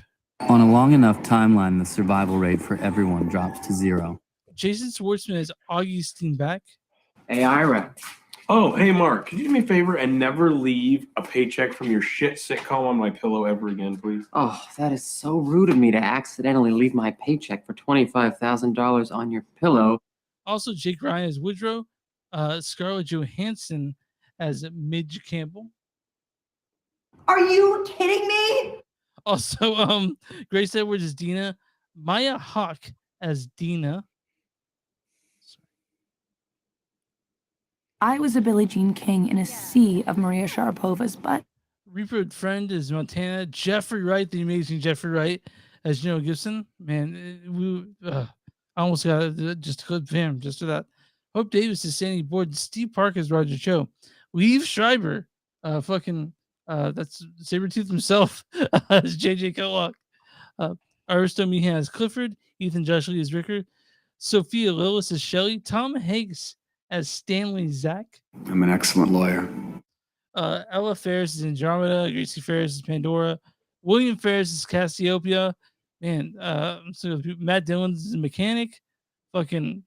On a long enough timeline, the survival rate for everyone drops to 0. Jason Schwartzman as Augustine Beck. Hey, Ira. Oh, hey, Mark, could you do me a favor and never leave a paycheck from your shit sitcom on my pillow ever again, please? Oh, that is so rude of me to accidentally leave my paycheck for $25,000 on your pillow. Also, Jake Ryan as Woodrow. Scarlett Johansson as Midge Campbell. Are you kidding me? Also, Grace Edwards as Dina. Maya Hawke as Dina. I was a Billie Jean King in a sea of Maria Sharapovas, but Reaper Friend is Montana. Jeffrey Wright, the amazing Jeffrey Wright as General Gibson. Man, I almost got just a clip of him just for that. Hope Davis is Sandy Board. Steve Park is Roger Cho. Liev Schreiber, that's Sabretooth himself as JJ Kellogg. Aristo Meehan as Clifford. Ethan Joshley as Rickard. Sophia Lillis as Shelley. Tom Hanks as Stanley Zach. I'm an excellent lawyer. Ella Ferris is Andromeda. Gracie Ferris is Pandora. William Ferris is Cassiopeia. Man, so Matt Dillon's is a mechanic. Fucking,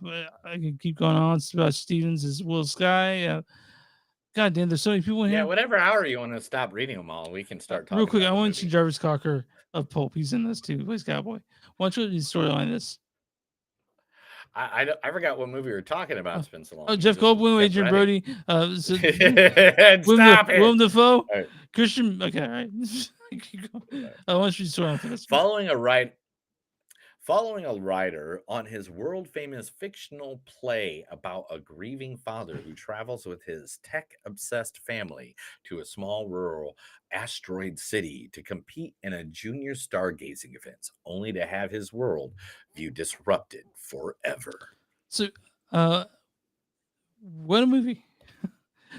I can keep going on. Stevens is Will Sky. God damn, there's so many people in here. Yeah, whatever hour you want to stop reading them all, we can start talking. Real quick, about I the want to see movie. Jarvis Cocker of Pulp. He's in this too. He plays Cowboy. Why don't you read the storyline this? I forgot what movie we were talking about. It's been so long. Oh, Jeff Goldblum, Adrian Brody. Stop it. Willem Dafoe. Right. Christian. Okay, all right. I want you to storyline for this. Following a writer on his world-famous fictional play about a grieving father who travels with his tech-obsessed family to a small rural asteroid city to compete in a junior stargazing event, only to have his world view disrupted forever. So, what a movie!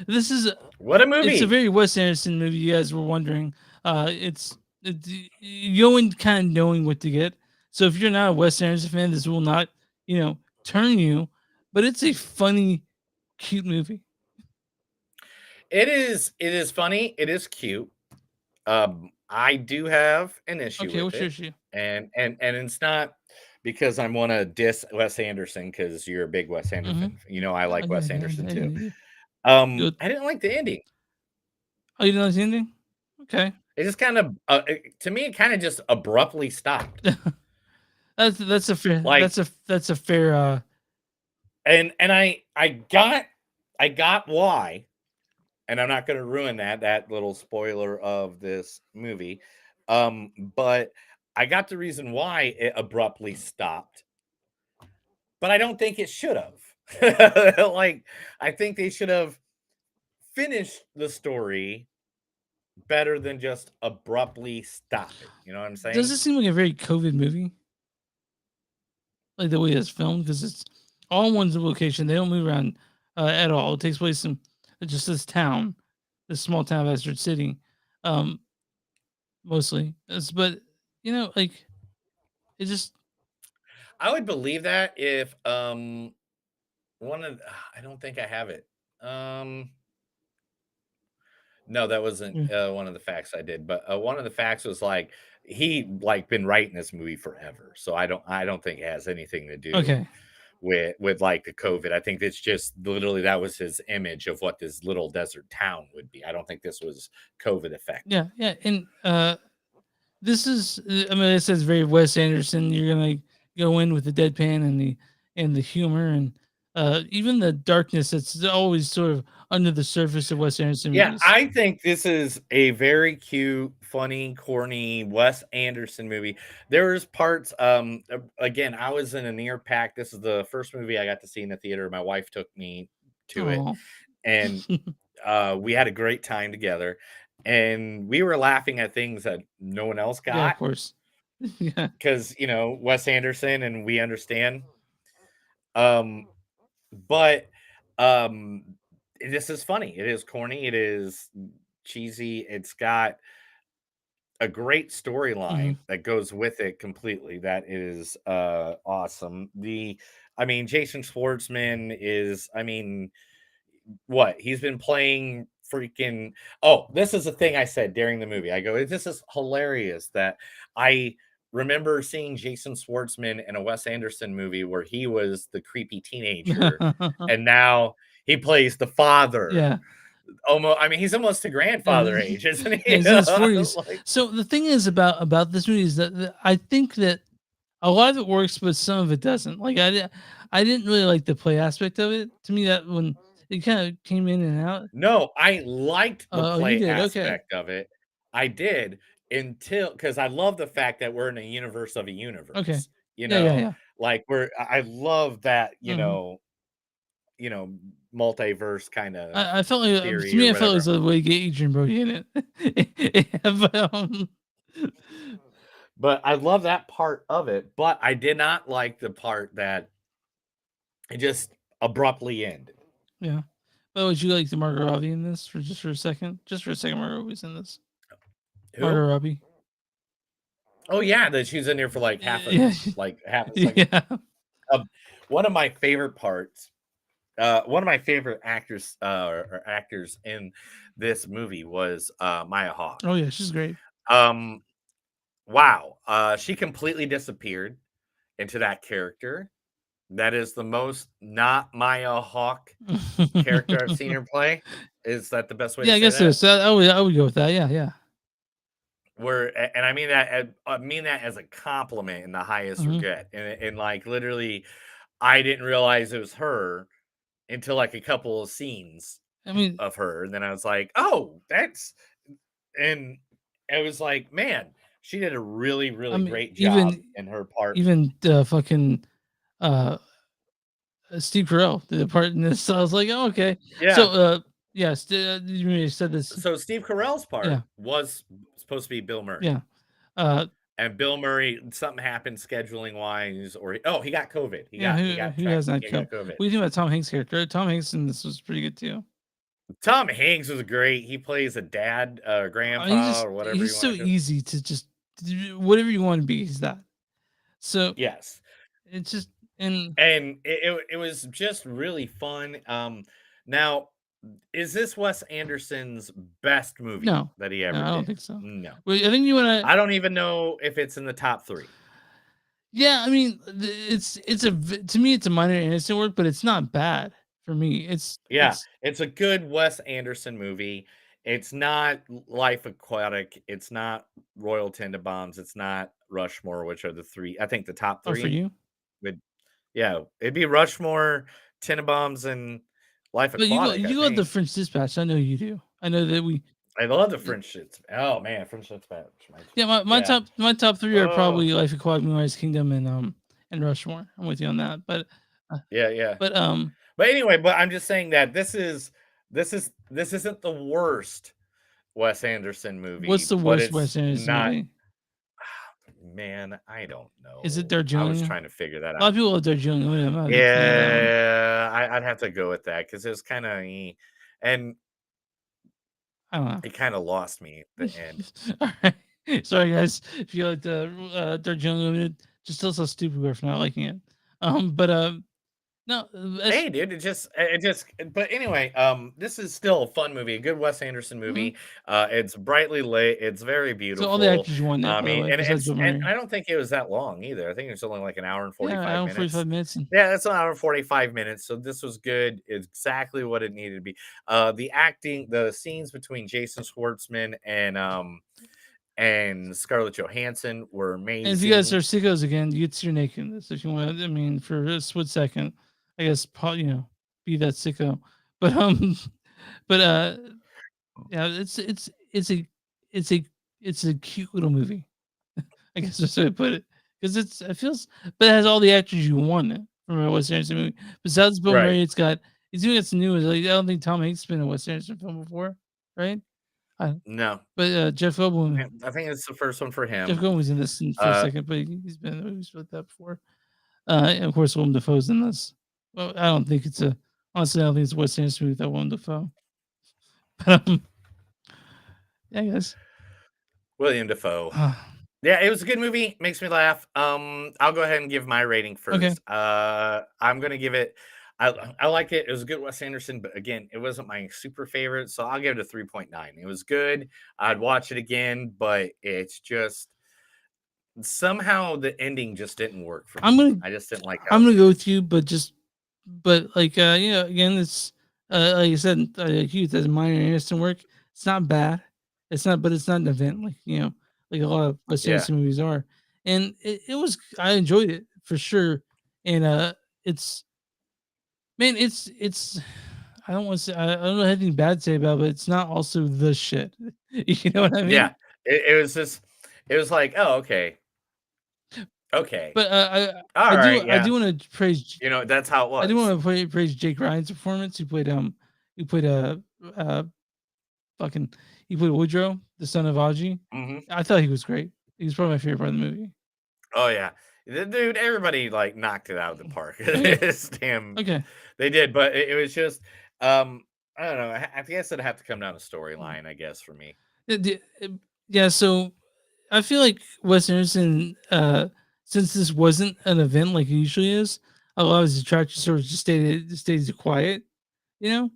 This is What a it's a movie! very Wes Anderson movie. You guys were wondering. It's you go in kind of knowing what to get. So if you're not a Wes Anderson fan, this will not turn you. But it's a funny, cute movie. It is funny, it is cute. I do have an issue Okay, with what's your it, issue? and it's not because I wanna diss Wes Anderson because 'cause you're a big Wes Mm-hmm. Anderson I like Yeah, Wes yeah, Anderson yeah, too. yeah, yeah. Good. I didn't like the ending. Oh, you didn't like the ending? Okay. It just kind of, to me, it kinda just abruptly stopped. That's a fair Like, that's a fair and I got why, and I'm not gonna ruin that little spoiler of this movie, but I got the reason why it abruptly stopped, but I don't think it should have. Like, I think they should have finished the story better than just abruptly stop it, you know what I'm does saying? it seem like a very COVID movie? Like the way it's filmed because it's all in one location. They don't move around at all. It takes place in just this town, this small town of Asteroid City, um, mostly. But like it just I would believe that if, one of I don't think I have it. No, that wasn't, mm, one of the facts I did, but, one of the facts was, like, he, like, been writing this movie forever, so I don't think it has anything to do okay. with, like, the COVID. I think it's just literally that was his image of what this little desert town would be. I don't think this was COVID affected. Yeah, yeah, and this is I mean, it says very Wes Anderson. You're gonna go in with the deadpan and the humor and even the darkness that's always sort of under the surface of Wes Anderson Yeah, movies. I think this is a very cute, funny, corny Wes Anderson movie. There's parts, again, I was in a near pack. This is the first movie I got to see in the theater. My wife took me to it, Oh, and we had a great time together. And we were laughing at things that no one else yeah, of got course. Yeah. because Wes Anderson, and we understand. Um, but um, this is funny. It is corny. It is cheesy. It's got a great Hmm. storyline that goes with it completely. That is awesome. I mean, Jason Schwartzman is, I mean, what he's been playing freaking. Oh, this is the thing I said during the movie. I go, this is hilarious that I remember seeing Jason Schwartzman in a Wes Anderson movie where he was the creepy teenager, and now he plays the father. Yeah. Almost, I mean, he's almost to Yeah, grandfather age, isn't yeah, he? he's in his 40s. Like, So the thing is about this movie is that I think that a lot of it works, but some of it doesn't. Like I didn't really like the play aspect of it. To me, that when it kind of came in and out. no, I liked the Oh, you play did. Okay. aspect of it. I did until because I love the fact that we're in a universe of a Okay. universe. Yeah, yeah, yeah. Like I love that. Hmm. You know, multiverse kind of I felt like to theory me, or I felt it was whatever. a way to get Adrian Brody in it. Yeah, but, But I love that part of it. But I did not like the part that it just abruptly ended. yeah. But would you like the Margot Robbie in this for just for a second? Just for a second, Margot Robbie's in this. Who? Margot Robbie. Oh yeah, that she's in there for Yeah. like half a second. Yeah. Um, one of my favorite parts, one of my favorite actors or actors in this movie was Maya Hawke. Oh yeah, she's great. Um, wow, she completely disappeared into that character. That is the most not Maya Hawke character I've seen her play. Is that the best way to Yeah, I say guess so. that? So I would go with that. Yeah, yeah. And I mean I mean that as a compliment in the highest Hmm. regret. And like literally, I didn't realize it was her until like a couple of scenes I mean, of her, and then I was like, "Oh, that's," and it was like, man, she did a really, I really mean, great job in her part. even fucking uh Steve Carell did a part in this. So I was like, oh, okay. So Yeah. yes, you said this. So Steve Carell's Yeah, part was supposed to be Bill Murray, yeah. Uh, and Bill Murray, something happened scheduling wise, or oh, he got COVID. yeah. He got Who has he not got killed? COVID. What do you think about Tom Hanks' character? Tom Hanks in this was pretty good too. Tom Hanks was great. He plays a dad, grandpa, or whatever he's you so want to. easy to just do whatever you want to be. He's that. So Yes, it's just and and it was just really fun. Now, is this Wes Anderson's best movie no, that he no, ever I don't did? think so. No, Wait, I think you want to. I don't even know if it's in the top three. Yeah, I mean, to me it's a minor innocent work, but it's not bad for me. Yeah, It's it's a good Wes Anderson movie. It's not Life Aquatic. It's not Royal Tenenbaums. It's not Rushmore, which are the three. I think the top oh for three you. would, yeah, it'd be Rushmore, Tenenbaums, and Life But Aquatic. I you love the think. French Dispatch. I know you do. I know that we. I love the French shits. Oh man, French Dispatch. Yeah, Yeah. my top three are Oh, probably Life Aquatic, Moonrise Kingdom, and Rushmore. I'm with you on that. Uh, yeah, yeah. but But anyway, but I'm just saying that this isn't the worst Wes Anderson what's movie, the but worst it's Wes Anderson not. movie? Man, I don't Is it know. I was Darjeeling? trying to figure that A lot out. of people love Darjeeling. I'm not a big fan of that one. Yeah, I'd have to go with that because it was kind of, and I don't know. it kind of lost me at the end. All right. Sorry, guys. If you like the Darjeeling Limited, just tell us how stupid we are for not liking it. But no, Hey, dude, but anyway, this is still a fun movie, a good Wes Anderson mhm. movie. It's brightly lit, it's very So all the beautiful. actors you won it, by the way, besides Bill And Murray. I don't think it was that long either. I think it was only like an hour and Yeah, 45 hour and minutes. 45 minutes. And Yeah, that's an hour and 45 minutes. So this was good. It's exactly what it needed to be. The acting, the scenes between Jason Schwartzman and Scarlett Johansson were And if you guys amazing. are sickos again, you get to your nakedness if you want. I mean, for a split second, I guess, be that sicko. But but yeah, it's a it's a it's a cute little movie. I guess that's how I put it because it feels, but it has all the actors you want from a Wes Anderson movie. Besides Bill Right. Murray, it's doing its new. Like I don't think Tom Hanks has been in a Wes Anderson film before, right? No, But Jeff Goldblum. I think it's the first one for Jeff him. Goldblum was in this for a second, but he's been in movies like that before. And of course, Willem Dafoe's in this. Well, I don't think it's a honestly, I don't think it's a Wes Anderson movie without Willem Dafoe. But yeah, I guess. William Dafoe. Yeah, it was a good movie. Makes me laugh. I'll go ahead and give my rating Okay. first. I'm gonna give it. I like it. It was a good Wes Anderson, but again, it wasn't my super favorite, so I'll give it a 3.9. It was good. I'd watch it again, but it's just somehow the ending just didn't work for me. I just didn't like how I'm it gonna go ended. with you, but like again, it's like I said, Hugh does minor Anderson work. It's not bad. It's not, but it's not an event like like a lot of Wes Yeah. Anderson movies are. And it was, I enjoyed it for sure. And it's man, it's I don't want to say, I don't know anything bad to say about it, but it's not also the shit. You know what I Yeah. mean? It was just. It was like, oh, okay, okay, But all right, I yeah. do want to praise That's how it I do was. want to praise Jake Ryan's performance. He played uh fucking he played Woodrow, the son of Aji. Mhm. I thought he was great. He was probably my favorite part of the movie. Oh yeah, dude, everybody like knocked it out of the park. Okay. It's damn, Okay. they did, but it was just, I don't know. I guess it'd have to come down to storyline, I guess, for me. Yeah, so I feel like Wes Anderson, since this wasn't an event like it usually is, a lot of his attractions sort of just stays quiet, you know.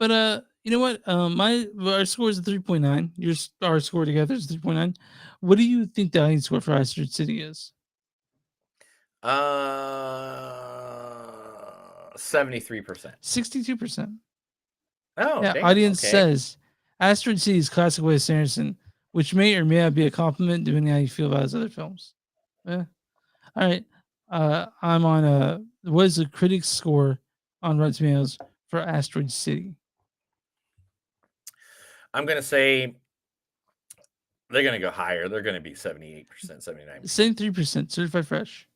But you know what? Our score is a 3.9. Our score together is 3.9. What do you think the audience score for Asteroid City is? 73%. 62%. Oh, Yeah, damn. audience Okay. says Asteroid City is classic Wes Anderson, which may or may not be a compliment depending on how you feel about his other films. Yeah. All right. I'm on what is the critics score on Rotten Tomatoes for Asteroid City? I'm gonna say they're gonna go higher. They're gonna be 78%, 79%. 73% certified fresh.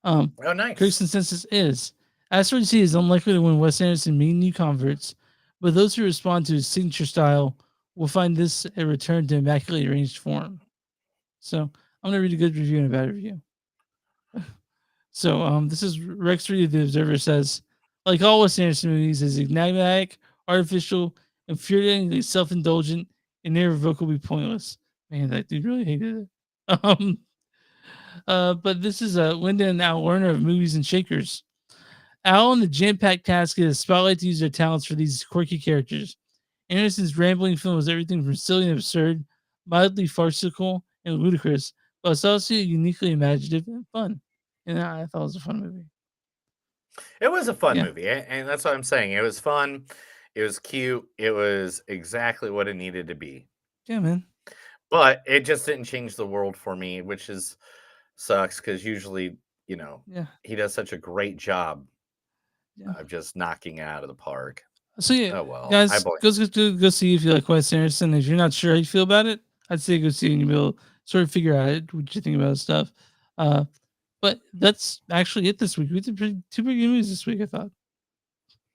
Oh, Critics' nice. consensus is Asteroid City is unlikely to win Wes Anderson many new converts, but those who respond to his signature style will find this a return to immaculately arranged form. So I'm gonna read a good review and a bad review. So this is Rex Reed of the Observer says, like all Wes Anderson movies, is enigmatic, artificial, infuriatingly self-indulgent, and irrevocably pointless. Man, that dude really hated it. Um, but this is Linda and Al Lerner of Movies and Shakers. Al and the jam-packed cast get a spotlight to use their talents for these quirky characters. Anderson's rambling film was everything from silly and absurd, mildly farcical and ludicrous, but it's also uniquely imaginative and fun. And I thought it was a fun movie. It was a fun Yeah. movie, and that's what I'm saying. It was fun. It was cute. It was exactly what it needed to be. Yeah, man. But it just didn't change the world for me, which sucks because usually, Yeah. he does such a great job of just knocking it out of the park. So yeah, Oh well, guys, go see if you like Wes Anderson. If you're not sure how you feel about it, I'd say go see it and you'll be able to sort of figure out what you think about stuff. But that's actually it this week. We did two pretty good movies this week, I thought.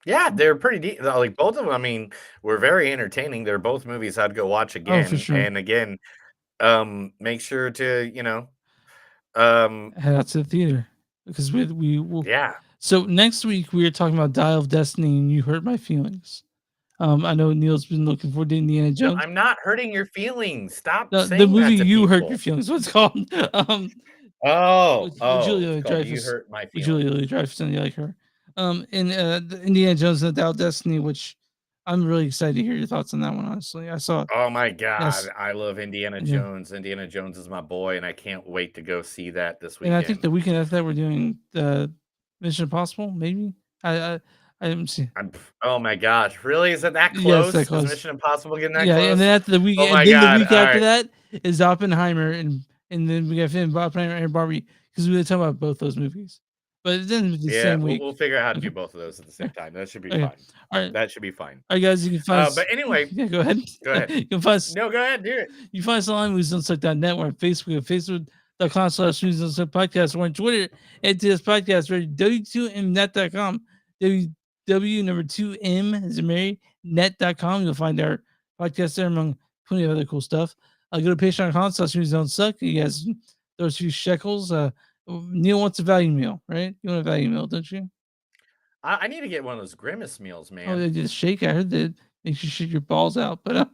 Yeah, they're pretty deep. Like both of them, I mean, were very entertaining. They're both movies I'd go watch again. Oh, for sure. And again, make sure to, head out to the theater because we will. Yeah. So next week we are talking about Dial of Destiny and You Hurt My Feelings. I know Neil's been looking forward to Indiana Jones. I'm not hurting your feelings. Stop The saying movie that to You people. Hurt Your Feelings. What's it called? With Julia it's called You Dreyfus. Hurt My With Feelings. Julia Dreyfus and you like her. In the Indiana Jones and the Dial of Destiny, which I'm really excited to hear your thoughts on that one. Honestly, I saw. Oh my God, Yes. I love Indiana Yeah. Jones. Indiana Jones is my boy, and I can't wait to go see that this And weekend. I think the weekend after that we're doing Mission Impossible. Maybe I didn't see. Oh my gosh, really? Is it that Yes, close? that close. Is Mission Impossible getting that Yeah, close? and then after the week, Oh and my then God, the week all after right. that is Oppenheimer, and then we got Finn, Oppenheimer, and Barbie because we were talking about both those movies. But then the Yeah, same we'll, week. we'll figure out how to Okay. do both of those at the same time. That should be Okay. fine. All right. That should be fine. All right, guys, you can find us. But anyway, yeah, go ahead. Go ahead. You can find us. No, go ahead, do it. You can find us online at moviesdon'tsuck.net. We're on Facebook at facebook.com/moviesdon'suck podcast. We're on Twitter at TS Podcast. We're at w2mnet.com. W2m is Mary net.com. You'll find our podcast there among plenty of other cool stuff. Go to patreon.com/moviesdon'tsuck. You guys, those few shekels. Neil wants a value meal, right? You want a value meal, don't you? I need to get one of those Grimace meals, man. Oh, they just shake. I heard that makes you shit your balls out. But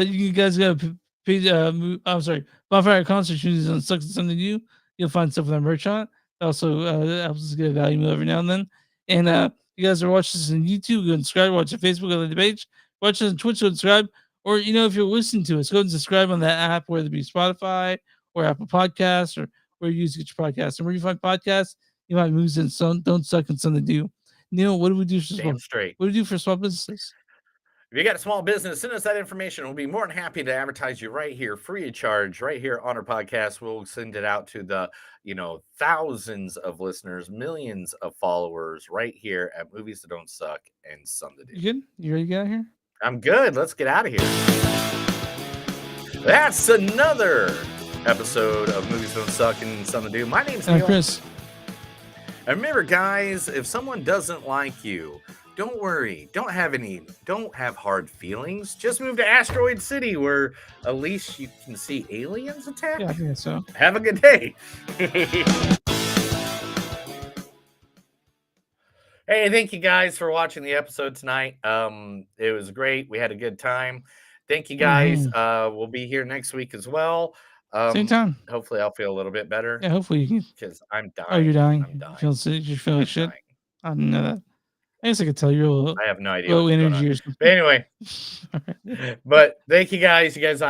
you guys got I'm sorry, Bonfire Concert Shoes on Sucks and Something New. You'll find stuff with our merch on it. That also helps us get a value meal every now and then. And you guys are watching this on YouTube, go and subscribe. Watch on Facebook, go to the page. Watch us on Twitch, go and subscribe. Or if you're listening to us, go and subscribe on that app, whether it be Spotify or Apple Podcasts or where you use to get your podcasts. And where you find podcasts, you find movies and don't suck and something to do. Neil, what do we do for Damn straight. What do we do for small businesses? If you got a small business, send us that information. We'll be more than happy to advertise you right here, free of charge, right here on our podcast. We'll send it out to the, thousands of listeners, millions of followers right here at Movies That Don't Suck and Some to Do. You good? You ready to get out of here? I'm good. Let's get out of here. That's another episode of Movies Don't Suck and Some to Do. My name's Neil. Chris. And remember, guys, if someone doesn't like you, don't worry. Don't have hard feelings. Just move to Asteroid City, where at least you can see aliens attack. Yeah, I think so. Have a good day. Hey, thank you guys for watching the episode tonight. It was great. We had a good time. Thank you guys. We'll be here next week as well. Same time. Hopefully I'll feel a little bit better. Yeah, hopefully you can. Because I'm dying. Oh, you're dying. I'm dying. You feel sick? You feel like shit? I didn't know that. I guess I could tell you're a little. I have no idea. Low what's going energy on. or something. But anyway, but thank you guys. You guys,